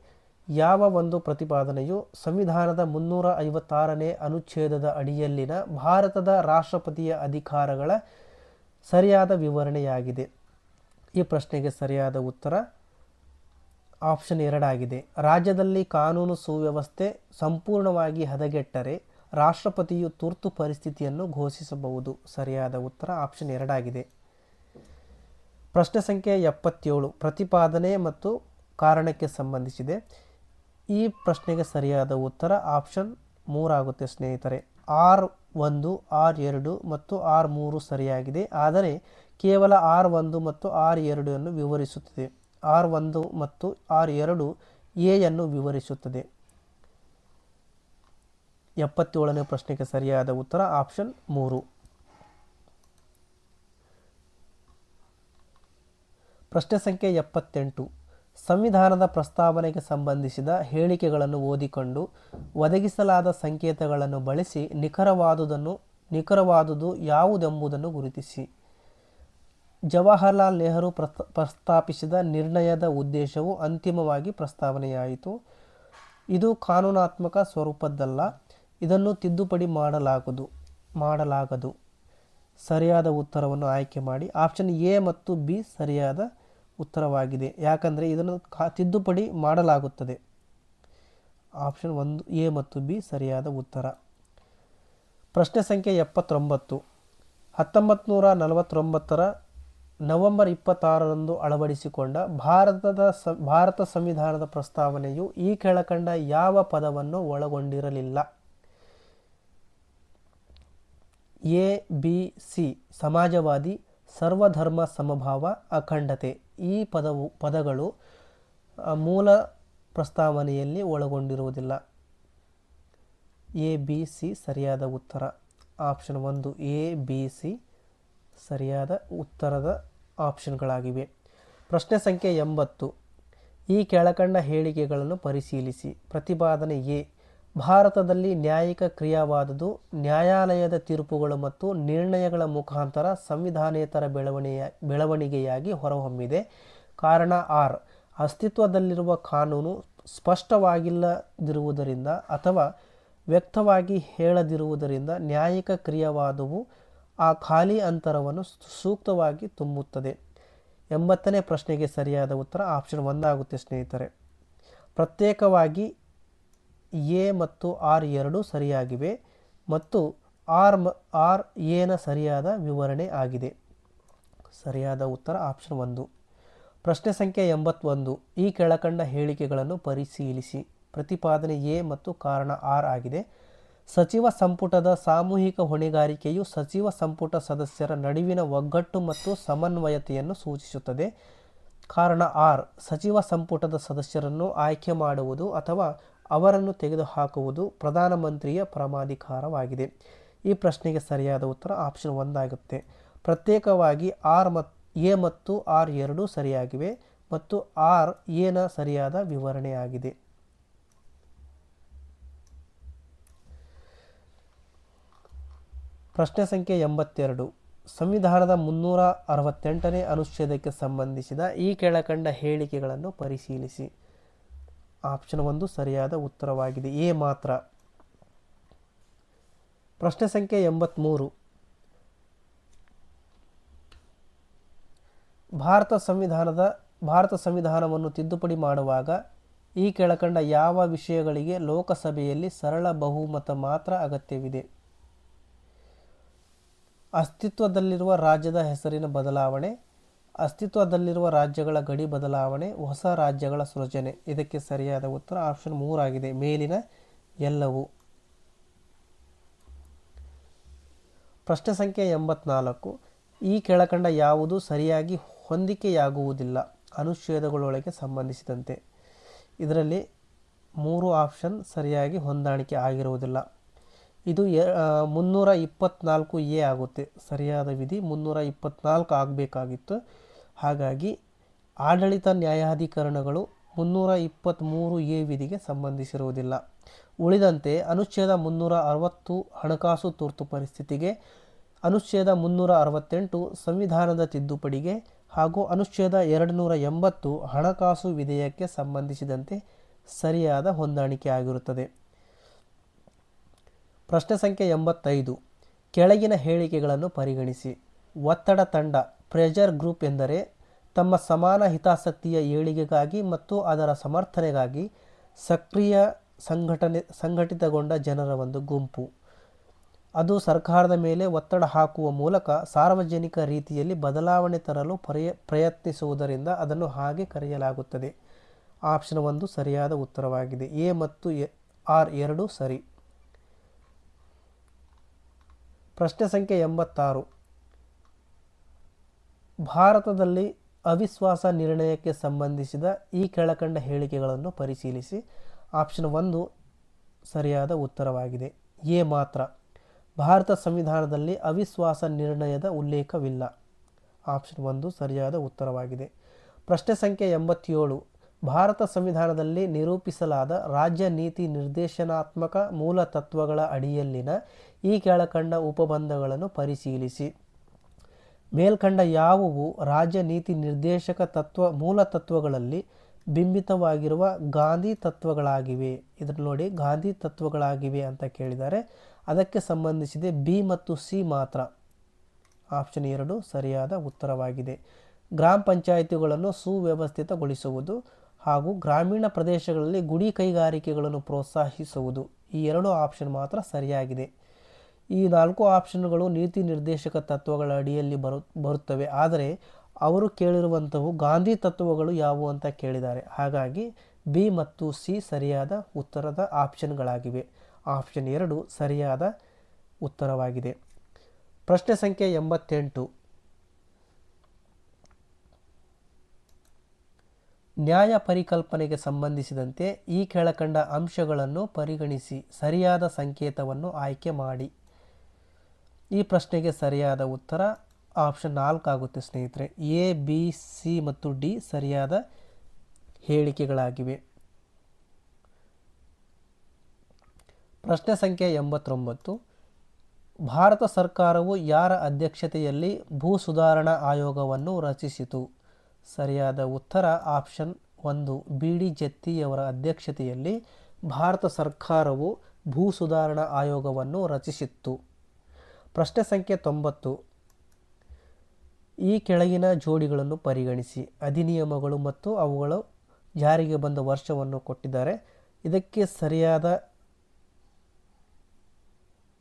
Speaker 1: ಯಾವ ಒಂದು ಪ್ರತಿಪಾದನೆಯು ಸಂವಿಧಾನದ 356ನೇ ಅನುಚ್ಛೇದದ ಅಡಿಯಲ್ಲಿನ ಭಾರತದ ರಾಷ್ಟ್ರಪತಿಯ ಅಧಿಕಾರಗಳ ಸರಿಯಾದ ವಿವರಣೆಯಾಗಿದೆ? ಈ ಪ್ರಶ್ನೆಗೆ ಸರಿಯಾದ ಉತ್ತರ ಆಪ್ಷನ್ 2 ಆಗಿದೆ. ರಾಜ್ಯದಲ್ಲಿ ಕಾನೂನು ಸುವ್ಯವಸ್ಥೆ ಸಂಪೂರ್ಣವಾಗಿ ಹದಗೆಟ್ಟರೆ ರಾಷ್ಟ್ರಪತಿಯು ತುರ್ತು ಪರಿಸ್ಥಿತಿಯನ್ನು ಘೋಷಿಸಬಹುದು. ಸರಿಯಾದ ಉತ್ತರ ಆಪ್ಷನ್ 2 ಆಗಿದೆ. ಪ್ರಶ್ನೆ ಸಂಖ್ಯೆ 77 ಪ್ರತಿಪಾದನೆ ಮತ್ತು ಕಾರಣಕ್ಕೆ ಸಂಬಂಧಿಸಿದೆ. ಈ ಪ್ರಶ್ನೆಗೆ ಸರಿಯಾದ ಉತ್ತರ ಆಪ್ಷನ್ 3 ಆಗುತ್ತೆ ಸ್ನೇಹಿತರೆ. R1, R2 ಮತ್ತು R3 ಸರಿಯಾಗಿದೆ. ಆದರೆ ಕೇವಲ R1 ಮತ್ತು R2 ಅನ್ನು ವಿವರಿಸುತ್ತದೆ. R1 ಮತ್ತು R2 ಎ ಯನ್ನು ವಿವರಿಸುತ್ತದೆ. 77ನೇ ಪ್ರಶ್ನೆಗೆ ಸರಿಯಾದ ಉತ್ತರ ಆಪ್ಷನ್ 3. ಪ್ರಶ್ನೆ ಸಂಖ್ಯೆ 78 ಸಂವಿಧಾನದ ಪ್ರಸ್ತಾವನೆಗೆ ಸಂಬಂಧಿಸಿದ ಹೇಳಿಕೆಗಳನ್ನು ಓದಿಕೊಂಡು ಒದಗಿಸಲಾದ ಸಂಕೇತಗಳನ್ನು ಬಳಸಿ ನಿಖರವಾದುದು ಯಾವುದೆಂಬುದನ್ನು ಗುರುತಿಸಿ. ಜವಾಹರಲಾಲ್ ನೆಹರು ಪ್ರಸ್ತಾಪಿಸಿದ ನಿರ್ಣಯದ ಉದ್ದೇಶವು ಅಂತಿಮವಾಗಿ ಪ್ರಸ್ತಾವನೆಯಾಯಿತು. ಇದು ಕಾನೂನಾತ್ಮಕ ಸ್ವರೂಪದ್ದಲ್ಲ. ಇದನ್ನು ತಿದ್ದುಪಡಿ ಮಾಡಲಾಗದು. ಸರಿಯಾದ ಉತ್ತರವನ್ನು ಆಯ್ಕೆ ಮಾಡಿ. ಆಪ್ಷನ್ ಎ ಮತ್ತು ಬಿ ಸರಿಯಾದ ಉತ್ತರವಾಗಿದೆ. ಯಾಕಂದರೆ ಇದನ್ನು ತಿದ್ದುಪಡಿ ಮಾಡಲಾಗುತ್ತದೆ. ಆಪ್ಷನ್ 1 ಎ ಮತ್ತು ಬಿ ಸರಿಯಾದ ಉತ್ತರ. ಪ್ರಶ್ನೆ ಸಂಖ್ಯೆ 79 1949 ನವೆಂಬರ್ 26ರಂದು ಅಳವಡಿಸಿಕೊಂಡ ಭಾರತ ಸಂವಿಧಾನದ ಪ್ರಸ್ತಾವನೆಯು ಈ ಕೆಳಕಂಡ ಯಾವ ಪದವನ್ನು ಒಳಗೊಂಡಿರಲಿಲ್ಲ? ಎ, ಬಿ, ಸಿ ಸಮಾಜವಾದಿ, ಸರ್ವಧರ್ಮ ಸಮಭಾವ, ಅಖಂಡತೆ. ಈ ಪದಗಳು ಮೂಲ ಪ್ರಸ್ತಾವನೆಯಲ್ಲಿ ಒಳಗೊಂಡಿರುವುದಿಲ್ಲ. ಎ, ಬಿ, ಸಿ ಸರಿಯಾದ ಉತ್ತರ. ಆಪ್ಷನ್ 1 ಎ, ಬಿ, ಸಿ ಸರಿಯಾದ ಉತ್ತರದ ಆಪ್ಷನ್ಗಳಾಗಿವೆ. ಪ್ರಶ್ನೆ ಸಂಖ್ಯೆ 80 ಈ ಕೆಳಕಂಡ ಹೇಳಿಕೆಗಳನ್ನು ಪರಿಶೀಲಿಸಿ. ಪ್ರತಿಪಾದನೆ ಎ ಭಾರತದಲ್ಲಿ ನ್ಯಾಯಿಕ ಕ್ರಿಯಾವಾದುದು ನ್ಯಾಯಾಲಯದ ತೀರ್ಪುಗಳು ಮತ್ತು ನಿರ್ಣಯಗಳ ಮುಖಾಂತರ ಸಂವಿಧಾನೇತರ ಬೆಳವಣಿಗೆಯಾಗಿ ಹೊರಹೊಮ್ಮಿದೆ. ಕಾರಣ ಆರ್ ಅಸ್ತಿತ್ವದಲ್ಲಿರುವ ಕಾನೂನು ಸ್ಪಷ್ಟವಾಗಿಲ್ಲದಿರುವುದರಿಂದ ಅಥವಾ ವ್ಯಕ್ತವಾಗಿ ಹೇಳದಿರುವುದರಿಂದ ನ್ಯಾಯಿಕ ಕ್ರಿಯಾವಾದವು ಆ ಖಾಲಿ ಅಂತರವನ್ನು ಸೂಕ್ತವಾಗಿ ತುಂಬುತ್ತದೆ. 80ನೇ ಪ್ರಶ್ನೆಗೆ ಸರಿಯಾದ ಉತ್ತರ ಆಪ್ಷನ್ 1 ಆಗುತ್ತೆ ಸ್ನೇಹಿತರೆ. ಪ್ರತ್ಯೇಕವಾಗಿ ಎ ಮತ್ತು ಆರ್ ಎರಡೂ ಸರಿಯಾಗಿವೆ ಮತ್ತು ಆರ್ ಎನ ಸರಿಯಾದ ವಿವರಣೆ ಆಗಿದೆ. ಸರಿಯಾದ ಉತ್ತರ ಆಪ್ಷನ್ 1. ಪ್ರಶ್ನೆ ಸಂಖ್ಯೆ 81 ಈ ಕೆಳಕಂಡ ಹೇಳಿಕೆಗಳನ್ನು ಪರಿಶೀಲಿಸಿ. ಪ್ರತಿಪಾದನೆ ಎ ಮತ್ತು ಕಾರಣ ಆರ್ ಆಗಿದೆ. ಸಚಿವ ಸಂಪುಟದ ಸಾಮೂಹಿಕ ಹೊಣೆಗಾರಿಕೆಯು ಸಚಿವ ಸಂಪುಟ ಸದಸ್ಯರ ನಡುವಿನ ಒಗ್ಗಟ್ಟು ಮತ್ತು ಸಮನ್ವಯತೆಯನ್ನು ಸೂಚಿಸುತ್ತದೆ. ಕಾರಣ ಆರ್ ಸಚಿವ ಸಂಪುಟದ ಸದಸ್ಯರನ್ನು ಆಯ್ಕೆ ಮಾಡುವುದು ಅಥವಾ ಅವರನ್ನು ತೆಗೆದುಹಾಕುವುದು ಪ್ರಧಾನಮಂತ್ರಿಯ ಪರಮಾಧಿಕಾರವಾಗಿದೆ. ಈ ಪ್ರಶ್ನೆಗೆ ಸರಿಯಾದ ಉತ್ತರ ಆಪ್ಷನ್ 1 ಆಗುತ್ತೆ. ಪ್ರತ್ಯೇಕವಾಗಿ ಎ ಮತ್ತು ಆರ್ ಎರಡೂ ಸರಿಯಾಗಿವೆ ಮತ್ತು ಆರ್ ಎನ ಸರಿಯಾದ ವಿವರಣೆಯಾಗಿದೆ. ಪ್ರಶ್ನೆ ಸಂಖ್ಯೆ 82 ಸಂವಿಧಾನದ 368ನೇ ಅನುಚ್ಛೇದಕ್ಕೆ ಸಂಬಂಧಿಸಿದ ಈ ಕೆಳಕಂಡ ಹೇಳಿಕೆಗಳನ್ನು ಪರಿಶೀಲಿಸಿ. ಆಪ್ಷನ್ 1 ಸರಿಯಾದ ಉತ್ತರವಾಗಿದೆ. ಎ ಮಾತ್ರ. ಪ್ರಶ್ನೆ ಸಂಖ್ಯೆ 83 ಭಾರತ ಸಂವಿಧಾನವನ್ನು ತಿದ್ದುಪಡಿ ಮಾಡುವಾಗ ಈ ಕೆಳಕಂಡ ಯಾವ ವಿಷಯಗಳಿಗೆ ಲೋಕಸಭೆಯಲ್ಲಿ ಸರಳ ಬಹುಮತ ಮಾತ್ರ ಅಗತ್ಯವಿದೆ? ಅಸ್ತಿತ್ವದಲ್ಲಿರುವ ರಾಜ್ಯದ ಹೆಸರಿನ ಬದಲಾವಣೆ, ಅಸ್ತಿತ್ವದಲ್ಲಿರುವ ರಾಜ್ಯಗಳ ಗಡಿ ಬದಲಾವಣೆ, ಹೊಸ ರಾಜ್ಯಗಳ ಸೃಜನೆ. ಇದಕ್ಕೆ ಸರಿಯಾದ ಉತ್ತರ ಆಪ್ಷನ್ 3 ಆಗಿದೆ. ಮೇಲಿನ ಎಲ್ಲವೂ. ಪ್ರಶ್ನೆ ಸಂಖ್ಯೆ 84 ಈ ಕೆಳಕಂಡ ಯಾವುದು ಸರಿಯಾಗಿ ಹೊಂದಿಕೆಯಾಗುವುದಿಲ್ಲ ಅನುಚ್ಛೇದಗಳೊಳಗೆ ಸಂಬಂಧಿಸಿದಂತೆ? ಇದರಲ್ಲಿ 3 ಆಪ್ಷನ್ ಸರಿಯಾಗಿ ಹೊಂದಾಣಿಕೆ ಆಗಿರುವುದಿಲ್ಲ. ಇದು 324 ಎ ಆಗುತ್ತೆ. ಸರಿಯಾದ ವಿಧಿ 324 ಆಗಬೇಕಾಗಿತ್ತು. ಹಾಗಾಗಿ ಆಡಳಿತ ನ್ಯಾಯಾಧಿಕರಣಗಳು 323 ಎ ವಿಧಿಗೆ ಸಂಬಂಧಿಸಿರುವುದಿಲ್ಲ. ಉಳಿದಂತೆ ಅನುಚ್ಛೇದ 360 ಹಣಕಾಸು ತುರ್ತು ಪರಿಸ್ಥಿತಿಗೆ, ಅನುಚ್ಛೇದ 368 ಸಂವಿಧಾನದ ತಿದ್ದುಪಡಿಗೆ ಹಾಗೂ ಅನುಚ್ಛೇದ 280 ಹಣಕಾಸು ವಿಧೇಯಕ್ಕೆ ಸಂಬಂಧಿಸಿದಂತೆ ಸರಿಯಾದ ಹೊಂದಾಣಿಕೆ ಆಗಿರುತ್ತದೆ. ಪ್ರಶ್ನೆ ಸಂಖ್ಯೆ 85. ಕೆಳಗಿನ ಹೇಳಿಕೆಗಳನ್ನು ಪರಿಗಣಿಸಿ. ಒತ್ತಡ ತಂಡ ಪ್ರೆಷರ್ ಗ್ರೂಪ್ ಎಂದರೆ ತಮ್ಮ ಸಮಾನ ಹಿತಾಸಕ್ತಿಯ ಏಳಿಗೆಗಾಗಿ ಮತ್ತು ಅದರ ಸಮರ್ಥನೆಗಾಗಿ ಸಕ್ರಿಯ ಸಂಘಟಿತಗೊಂಡ ಜನರ ಒಂದು ಗುಂಪು. ಅದು ಸರ್ಕಾರದ ಮೇಲೆ ಒತ್ತಡ ಹಾಕುವ ಮೂಲಕ ಸಾರ್ವಜನಿಕ ರೀತಿಯಲ್ಲಿ ಬದಲಾವಣೆ ತರಲು ಪ್ರಯತ್ನಿಸುವುದರಿಂದ ಅದನ್ನು ಹಾಗೆ ಕರೆಯಲಾಗುತ್ತದೆ. ಆಪ್ಷನ್ 1 ಸರಿಯಾದ ಉತ್ತರವಾಗಿದೆ. ಎ ಮತ್ತು ಆರ್ ಎರಡೂ ಸರಿ. ಪ್ರಶ್ನೆ ಸಂಖ್ಯೆ 86. ಭಾರತದಲ್ಲಿ ಅವಿಶ್ವಾಸ ನಿರ್ಣಯಕ್ಕೆ ಸಂಬಂಧಿಸಿದ ಈ ಕೆಳಕಂಡ ಹೇಳಿಕೆಗಳನ್ನು ಪರಿಶೀಲಿಸಿ. ಆಪ್ಷನ್ 1 ಸರಿಯಾದ ಉತ್ತರವಾಗಿದೆ. ಎ ಮಾತ್ರ. ಭಾರತ ಸಂವಿಧಾನದಲ್ಲಿ ಅವಿಶ್ವಾಸ ನಿರ್ಣಯದ ಉಲ್ಲೇಖವಿಲ್ಲ. ಆಪ್ಷನ್ 1 ಸರಿಯಾದ ಉತ್ತರವಾಗಿದೆ. ಪ್ರಶ್ನೆ ಸಂಖ್ಯೆ 87. ಭಾರತ ಸಂವಿಧಾನದಲ್ಲಿ ನಿರೂಪಿಸಲಾದ ರಾಜ್ಯ ನೀತಿ ನಿರ್ದೇಶನಾತ್ಮಕ ಮೂಲ ತತ್ವಗಳ ಅಡಿಯಲ್ಲಿನ ಈ ಕೆಳಕಂಡ ಉಪಬಂಧಗಳನ್ನು ಪರಿಶೀಲಿಸಿ. ಮೇಲ್ಕಂಡ ಯಾವುವು ರಾಜ್ಯ ನೀತಿ ನಿರ್ದೇಶಕ ಮೂಲ ತತ್ವಗಳಲ್ಲಿ ಬಿಂಬಿತವಾಗಿರುವ ಗಾಂಧಿ ತತ್ವಗಳಾಗಿವೆ? ಇದನ್ನು ನೋಡಿ, ಗಾಂಧಿ ತತ್ವಗಳಾಗಿವೆ ಅಂತ ಕೇಳಿದ್ದಾರೆ. ಅದಕ್ಕೆ ಸಂಬಂಧಿಸಿದೆ ಬಿ ಮತ್ತು ಸಿ ಮಾತ್ರ. ಆಪ್ಷನ್ 2 ಸರಿಯಾದ ಉತ್ತರವಾಗಿದೆ. ಗ್ರಾಮ ಪಂಚಾಯಿತಿಗಳನ್ನು ಸುವ್ಯವಸ್ಥಿತಗೊಳಿಸುವುದು ಹಾಗೂ ಗ್ರಾಮೀಣ ಪ್ರದೇಶಗಳಲ್ಲಿ ಗುಡಿ ಕೈಗಾರಿಕೆಗಳನ್ನು ಪ್ರೋತ್ಸಾಹಿಸುವುದು, ಈ 2 ಆಪ್ಷನ್ ಮಾತ್ರ ಸರಿಯಾಗಿದೆ. ಈ 4 ಆಪ್ಷನ್ಗಳು ನೀತಿ ನಿರ್ದೇಶಕ ತತ್ವಗಳ ಅಡಿಯಲ್ಲಿ ಬರುತ್ತವೆ. ಆದರೆ ಅವರು ಕೇಳಿರುವಂಥವು ಗಾಂಧಿ ತತ್ವಗಳು ಯಾವುವು ಅಂತ ಕೇಳಿದ್ದಾರೆ. ಹಾಗಾಗಿ ಬಿ ಮತ್ತು ಸಿ ಸರಿಯಾದ ಉತ್ತರದ ಆಪ್ಷನ್ಗಳಾಗಿವೆ. ಆಪ್ಷನ್ 2 ಸರಿಯಾದ ಉತ್ತರವಾಗಿದೆ. ಪ್ರಶ್ನೆ ಸಂಖ್ಯೆ 88. ನ್ಯಾಯ ಪರಿಕಲ್ಪನೆಗೆ ಸಂಬಂಧಿಸಿದಂತೆ ಈ ಕೆಳಕಂಡ ಅಂಶಗಳನ್ನು ಪರಿಗಣಿಸಿ ಸರಿಯಾದ ಸಂಕೇತವನ್ನು ಆಯ್ಕೆ ಮಾಡಿ. ಈ ಪ್ರಶ್ನೆಗೆ ಸರಿಯಾದ ಉತ್ತರ ಆಪ್ಷನ್ 4 ಆಗುತ್ತೆ ಸ್ನೇಹಿತರೆ. ಎ, ಬಿ, ಸಿ ಮತ್ತು ಡಿ ಸರಿಯಾದ ಹೇಳಿಕೆಗಳಾಗಿವೆ. ಪ್ರಶ್ನೆ ಸಂಖ್ಯೆ 89. ಭಾರತ ಸರ್ಕಾರವು ಯಾರ ಅಧ್ಯಕ್ಷತೆಯಲ್ಲಿ ಭೂ ಸುಧಾರಣಾ ಆಯೋಗವನ್ನು ರಚಿಸಿತು? ಸರಿಯಾದ ಉತ್ತರ ಆಪ್ಷನ್ 1 ಬಿ ಡಿ ಜತ್ತಿಯವರ ಅಧ್ಯಕ್ಷತೆಯಲ್ಲಿ ಭಾರತ ಸರ್ಕಾರವು ಭೂ ಸುಧಾರಣಾ ಆಯೋಗವನ್ನು ರಚಿಸಿತ್ತು. ಪ್ರಶ್ನೆ ಸಂಖ್ಯೆ 90. ಈ ಕೆಳಗಿನ ಜೋಡಿಗಳನ್ನು ಪರಿಗಣಿಸಿ. ಅಧಿನಿಯಮಗಳು ಮತ್ತು ಅವುಗಳು ಜಾರಿಗೆ ಬಂದ ವರ್ಷವನ್ನು ಕೊಟ್ಟಿದ್ದಾರೆ. ಇದಕ್ಕೆ ಸರಿಯಾದ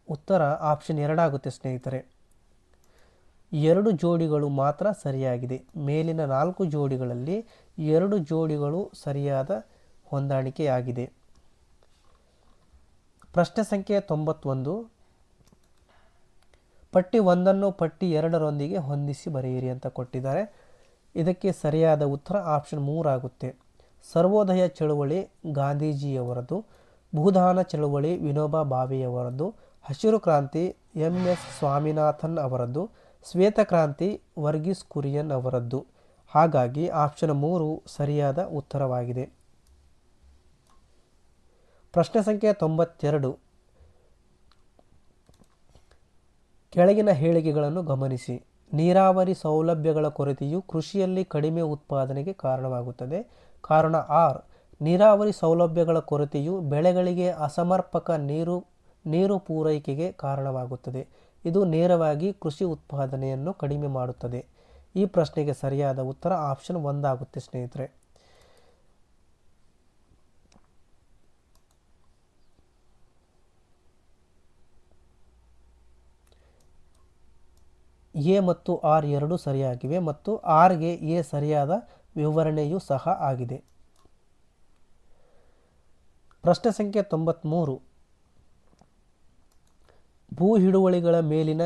Speaker 1: ಉತ್ತರ ಆಪ್ಷನ್ 2 ಆಗುತ್ತೆ ಸ್ನೇಹಿತರೆ. 2 ಜೋಡಿಗಳು ಮಾತ್ರ ಸರಿಯಾಗಿದೆ. ಮೇಲಿನ 4 ಜೋಡಿಗಳಲ್ಲಿ 2 ಜೋಡಿಗಳು ಸರಿಯಾದ ಹೊಂದಾಣಿಕೆಯಾಗಿದೆ. ಪ್ರಶ್ನೆ ಸಂಖ್ಯೆ 91. ಪಟ್ಟಿ 1 ಪಟ್ಟಿ 2ರೊಂದಿಗೆ ಹೊಂದಿಸಿ ಬರೆಯಿರಿ ಅಂತ ಕೊಟ್ಟಿದ್ದಾರೆ. ಇದಕ್ಕೆ ಸರಿಯಾದ ಉತ್ತರ ಆಪ್ಷನ್ 3 ಆಗುತ್ತೆ. ಸರ್ವೋದಯ ಚಳುವಳಿ ಗಾಂಧೀಜಿಯವರದ್ದು, ಭೂದಾನ ಚಳುವಳಿ ವಿನೋಬಾ ಭಾವೆಯವರದ್ದು, ಹಸಿರು ಕ್ರಾಂತಿ ಎಂ.ಎಸ್. ಸ್ವಾಮಿನಾಥನ್ ಅವರದ್ದು, ಶ್ವೇತಕ್ರಾಂತಿ ವರ್ಗೀಸ್ ಕುರಿಯನ್ ಅವರದ್ದು. ಹಾಗಾಗಿ ಆಪ್ಷನ್ 3 ಸರಿಯಾದ ಉತ್ತರವಾಗಿದೆ. ಪ್ರಶ್ನೆ ಸಂಖ್ಯೆ 92. ಕೆಳಗಿನ ಹೇಳಿಕೆಗಳನ್ನು ಗಮನಿಸಿ. ನೀರಾವರಿ ಸೌಲಭ್ಯಗಳ ಕೊರತೆಯು ಕೃಷಿಯಲ್ಲಿ ಕಡಿಮೆ ಉತ್ಪಾದನೆಗೆ ಕಾರಣವಾಗುತ್ತದೆ. ಕಾರಣ ಆರ್. ನೀರಾವರಿ ಸೌಲಭ್ಯಗಳ ಕೊರತೆಯು ಬೆಳೆಗಳಿಗೆ ಅಸಮರ್ಪಕ ನೀರು ಪೂರೈಕೆಗೆ ಕಾರಣವಾಗುತ್ತದೆ. ಇದು ನೇರವಾಗಿ ಕೃಷಿ ಉತ್ಪಾದನೆಯನ್ನು ಕಡಿಮೆ ಮಾಡುತ್ತದೆ. ಈ ಪ್ರಶ್ನೆಗೆ ಸರಿಯಾದ ಉತ್ತರ ಆಪ್ಷನ್ 1 ಆಗುತ್ತೆ ಸ್ನೇಹಿತರೆ. ಎ ಮತ್ತು ಆರ್ ಎರಡೂ ಸರಿಯಾಗಿವೆ ಮತ್ತು ಆರ್ಗೆ ಎ ಸರಿಯಾದ ವಿವರಣೆಯೂ ಸಹ ಆಗಿದೆ. ಪ್ರಶ್ನೆ ಸಂಖ್ಯೆ 93. ಭೂ ಹಿಡುವಳಿಗಳ ಮೇಲಿನ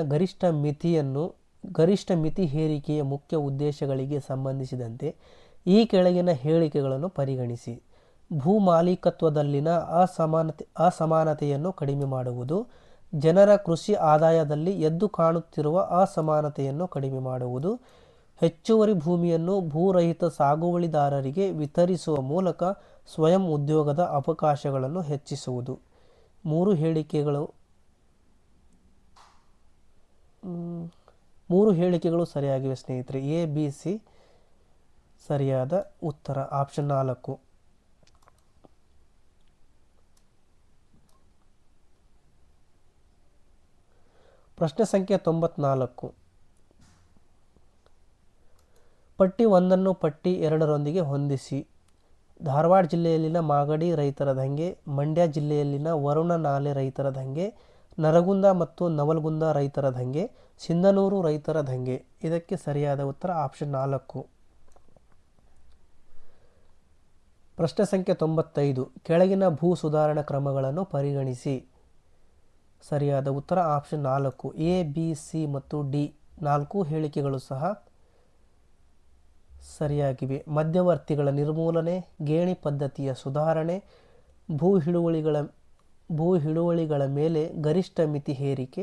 Speaker 1: ಗರಿಷ್ಠ ಮಿತಿ ಹೇರಿಕೆಯ ಮುಖ್ಯ ಉದ್ದೇಶಗಳಿಗೆ ಸಂಬಂಧಿಸಿದಂತೆ ಈ ಕೆಳಗಿನ ಹೇಳಿಕೆಗಳನ್ನು ಪರಿಗಣಿಸಿ. ಭೂ ಮಾಲೀಕತ್ವದಲ್ಲಿನ ಅಸಮಾನತೆಯನ್ನು ಕಡಿಮೆ ಮಾಡುವುದು, ಜನರ ಕೃಷಿ ಆದಾಯದಲ್ಲಿ ಎದ್ದು ಕಾಣುತ್ತಿರುವ ಅಸಮಾನತೆಯನ್ನು ಕಡಿಮೆ ಮಾಡುವುದು, ಹೆಚ್ಚುವರಿ ಭೂಮಿಯನ್ನು ಭೂರಹಿತ ಸಾಗುವಳಿದಾರರಿಗೆ ವಿತರಿಸುವ ಮೂಲಕ ಸ್ವಯಂ ಉದ್ಯೋಗದ ಅವಕಾಶಗಳನ್ನು ಹೆಚ್ಚಿಸುವುದು. 3 ಹೇಳಿಕೆಗಳು ಸರಿಯಾಗಿವೆ ಸ್ನೇಹಿತರೆ. ಎ, ಬಿ, ಸಿ ಸರಿಯಾದ ಉತ್ತರ ಆಪ್ಷನ್ 4. ಪ್ರಶ್ನೆ ಸಂಖ್ಯೆ 94. ಪಟ್ಟಿ 1 ಪಟ್ಟಿ 2ರೊಂದಿಗೆ ಹೊಂದಿಸಿ. ಧಾರವಾಡ ಜಿಲ್ಲೆಯಲ್ಲಿನ ಮಾಗಡಿ ರೈತರ ದಂಗೆ, ಮಂಡ್ಯ ಜಿಲ್ಲೆಯಲ್ಲಿನ ವರುಣ ನಾಲೆ ರೈತರ ದಂಗೆ, ನರಗುಂದ ಮತ್ತು ನವಲಗುಂದ ರೈತರ ದಂಗೆ, ಸಿಂಧನೂರು ರೈತರ ದಂಗೆ. ಇದಕ್ಕೆ ಸರಿಯಾದ ಉತ್ತರ ಆಪ್ಷನ್ 4. ಪ್ರಶ್ನೆ ಸಂಖ್ಯೆ 95. ಕೆಳಗಿನ ಭೂ ಸುಧಾರಣಾ ಕ್ರಮಗಳನ್ನು ಪರಿಗಣಿಸಿ. ಸರಿಯಾದ ಉತ್ತರ ಆಪ್ಷನ್ 4. ಎ, ಬಿ, ಸಿ ಮತ್ತು ಡಿ 4 ಹೇಳಿಕೆಗಳು ಸಹ ಸರಿಯಾಗಿವೆ. ಮಧ್ಯವರ್ತಿಗಳ ನಿರ್ಮೂಲನೆ, ಗೇಣಿ ಪದ್ಧತಿಯ ಸುಧಾರಣೆ, ಭೂ ಹಿಡುವಳಿಗಳ ಮೇಲೆ ಗರಿಷ್ಠ ಮಿತಿ ಹೇರಿಕೆ,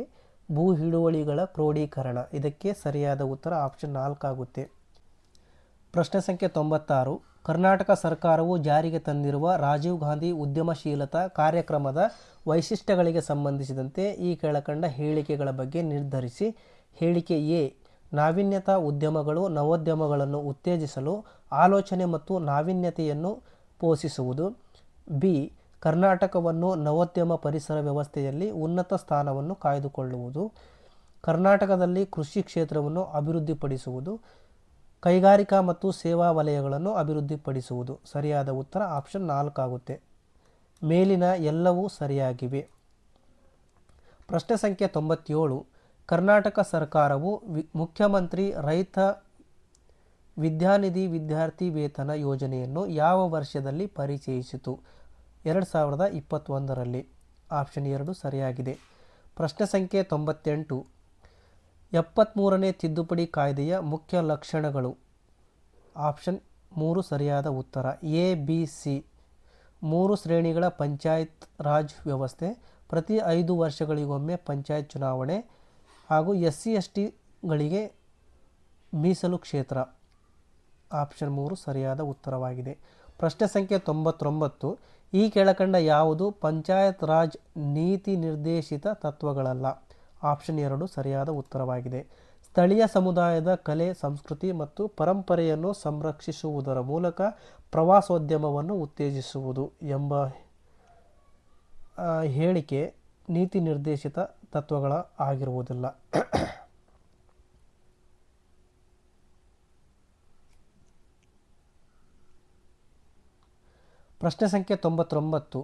Speaker 1: ಭೂ ಹಿಡುವಳಿಗಳ ಕ್ರೋಢೀಕರಣ. ಇದಕ್ಕೆ ಸರಿಯಾದ ಉತ್ತರ ಆಪ್ಷನ್ 4 ಆಗುತ್ತೆ. ಪ್ರಶ್ನೆ ಸಂಖ್ಯೆ 96. ಕರ್ನಾಟಕ ಸರ್ಕಾರವು ಜಾರಿಗೆ ತಂದಿರುವ ರಾಜೀವ್ ಗಾಂಧಿ ಉದ್ಯಮಶೀಲತಾ ಕಾರ್ಯಕ್ರಮದ ವೈಶಿಷ್ಟ್ಯಗಳಿಗೆ ಸಂಬಂಧಿಸಿದಂತೆ ಈ ಕೆಳಕಂಡ ಹೇಳಿಕೆಗಳ ಬಗ್ಗೆ ನಿರ್ಧರಿಸಿ. ಹೇಳಿಕೆ ಎ, ನಾವೀನ್ಯತಾ ಉದ್ಯಮಗಳು ನವೋದ್ಯಮಗಳನ್ನು ಉತ್ತೇಜಿಸಲು ಆಲೋಚನೆ ಮತ್ತು ನಾವೀನ್ಯತೆಯನ್ನು ಪೋಷಿಸುವುದು. ಬಿ, ಕರ್ನಾಟಕವನ್ನು ನವೋದ್ಯಮ ಪರಿಸರ ವ್ಯವಸ್ಥೆಯಲ್ಲಿ ಉನ್ನತ ಸ್ಥಾನವನ್ನು ಕಾಯ್ದುಕೊಳ್ಳುವುದು. ಕರ್ನಾಟಕದಲ್ಲಿ ಕೃಷಿ ಕ್ಷೇತ್ರವನ್ನು ಅಭಿವೃದ್ಧಿಪಡಿಸುವುದು. ಕೈಗಾರಿಕಾ ಮತ್ತು ಸೇವಾ ವಲಯಗಳನ್ನು ಅಭಿವೃದ್ಧಿಪಡಿಸುವುದು. ಸರಿಯಾದ ಉತ್ತರ ಆಪ್ಷನ್ 4 ಆಗುತ್ತೆ. ಮೇಲಿನ ಎಲ್ಲವೂ ಸರಿಯಾಗಿವೆ. ಪ್ರಶ್ನೆ ಸಂಖ್ಯೆ 97. ಕರ್ನಾಟಕ ಸರ್ಕಾರವು ಮುಖ್ಯಮಂತ್ರಿ ರೈತ ವಿದ್ಯಾನಿಧಿ ವಿದ್ಯಾರ್ಥಿ ವೇತನ ಯೋಜನೆಯನ್ನು ಯಾವ ವರ್ಷದಲ್ಲಿ ಪರಿಚಯಿಸಿತು? 2021ರಲ್ಲಿ. ಆಪ್ಷನ್ 2 ಸರಿಯಾಗಿದೆ. ಪ್ರಶ್ನೆ ಸಂಖ್ಯೆ 98. 73ನೇ ತಿದ್ದುಪಡಿ ಕಾಯ್ದೆಯ ಮುಖ್ಯ ಲಕ್ಷಣಗಳು. ಆಪ್ಷನ್ 3 ಸರಿಯಾದ ಉತ್ತರ. A, B, C. 3 ಶ್ರೇಣಿಗಳ ಪಂಚಾಯತ್ ರಾಜ್ ವ್ಯವಸ್ಥೆ, ಪ್ರತಿ 5 ವರ್ಷಗಳಿಗೊಮ್ಮೆ ಪಂಚಾಯತ್ ಚುನಾವಣೆ ಹಾಗೂ SC STಗಳಿಗೆ ಮೀಸಲು ಕ್ಷೇತ್ರ. ಆಪ್ಷನ್ 3 ಸರಿಯಾದ ಉತ್ತರವಾಗಿದೆ. ಪ್ರಶ್ನೆ ಸಂಖ್ಯೆ 99. ಈ ಕೆಳಕಂಡ ಯಾವುದು ಪಂಚಾಯತ್ ರಾಜ್ ನೀತಿ ನಿರ್ದೇಶಿತ ತತ್ವಗಳಲ್ಲ? ಆಪ್ಷನ್ 2 ಸರಿಯಾದ ಉತ್ತರವಾಗಿದೆ. ಸ್ಥಳೀಯ ಸಮುದಾಯದ ಕಲೆ, ಸಂಸ್ಕೃತಿ ಮತ್ತು ಪರಂಪರೆಯನ್ನು ಸಂರಕ್ಷಿಸುವುದರ ಮೂಲಕ ಪ್ರವಾಸೋದ್ಯಮವನ್ನು ಉತ್ತೇಜಿಸುವುದು ಎಂಬ ಹೇಳಿಕೆ ನೀತಿ ನಿರ್ದೇಶಿತ ತತ್ವಗಳ ಆಗಿರುವುದಿಲ್ಲ. ಪ್ರಶ್ನೆ ಸಂಖ್ಯೆ 99.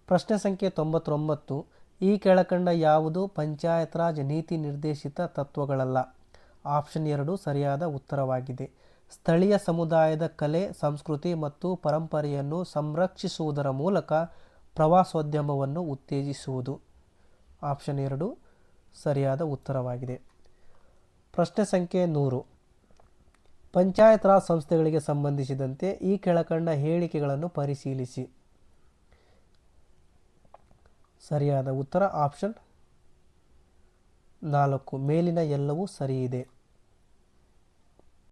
Speaker 1: ಪ್ರಶ್ನೆ ಸಂಖ್ಯೆ 99. ಈ ಕೆಳಕಂಡ ಯಾವುದು ಪಂಚಾಯತ್ ರಾಜ್ ನೀತಿ ನಿರ್ದೇಶಿತ ತತ್ವಗಳಲ್ಲ? ಆಪ್ಷನ್ 2 ಸರಿಯಾದ ಉತ್ತರವಾಗಿದೆ. ಸ್ಥಳೀಯ ಸಮುದಾಯದ ಕಲೆ, ಸಂಸ್ಕೃತಿ ಮತ್ತು ಪರಂಪರೆಯನ್ನು ಸಂರಕ್ಷಿಸುವುದರ ಮೂಲಕ ಪ್ರವಾಸೋದ್ಯಮವನ್ನು ಉತ್ತೇಜಿಸುವುದು. ಆಪ್ಷನ್ 2 ಸರಿಯಾದ ಉತ್ತರವಾಗಿದೆ. ಪ್ರಶ್ನೆ ಸಂಖ್ಯೆ 100. ಪಂಚಾಯತ್ ರಾಜ್ ಸಂಸ್ಥೆಗಳಿಗೆ ಸಂಬಂಧಿಸಿದಂತೆ ಈ ಕೆಳಕಂಡ ಹೇಳಿಕೆಗಳನ್ನು ಪರಿಶೀಲಿಸಿ. ಸರಿಯಾದ ಉತ್ತರ ಆಪ್ಷನ್ 4. ಮೇಲಿನ ಎಲ್ಲವೂ ಸರಿಯಿದೆ.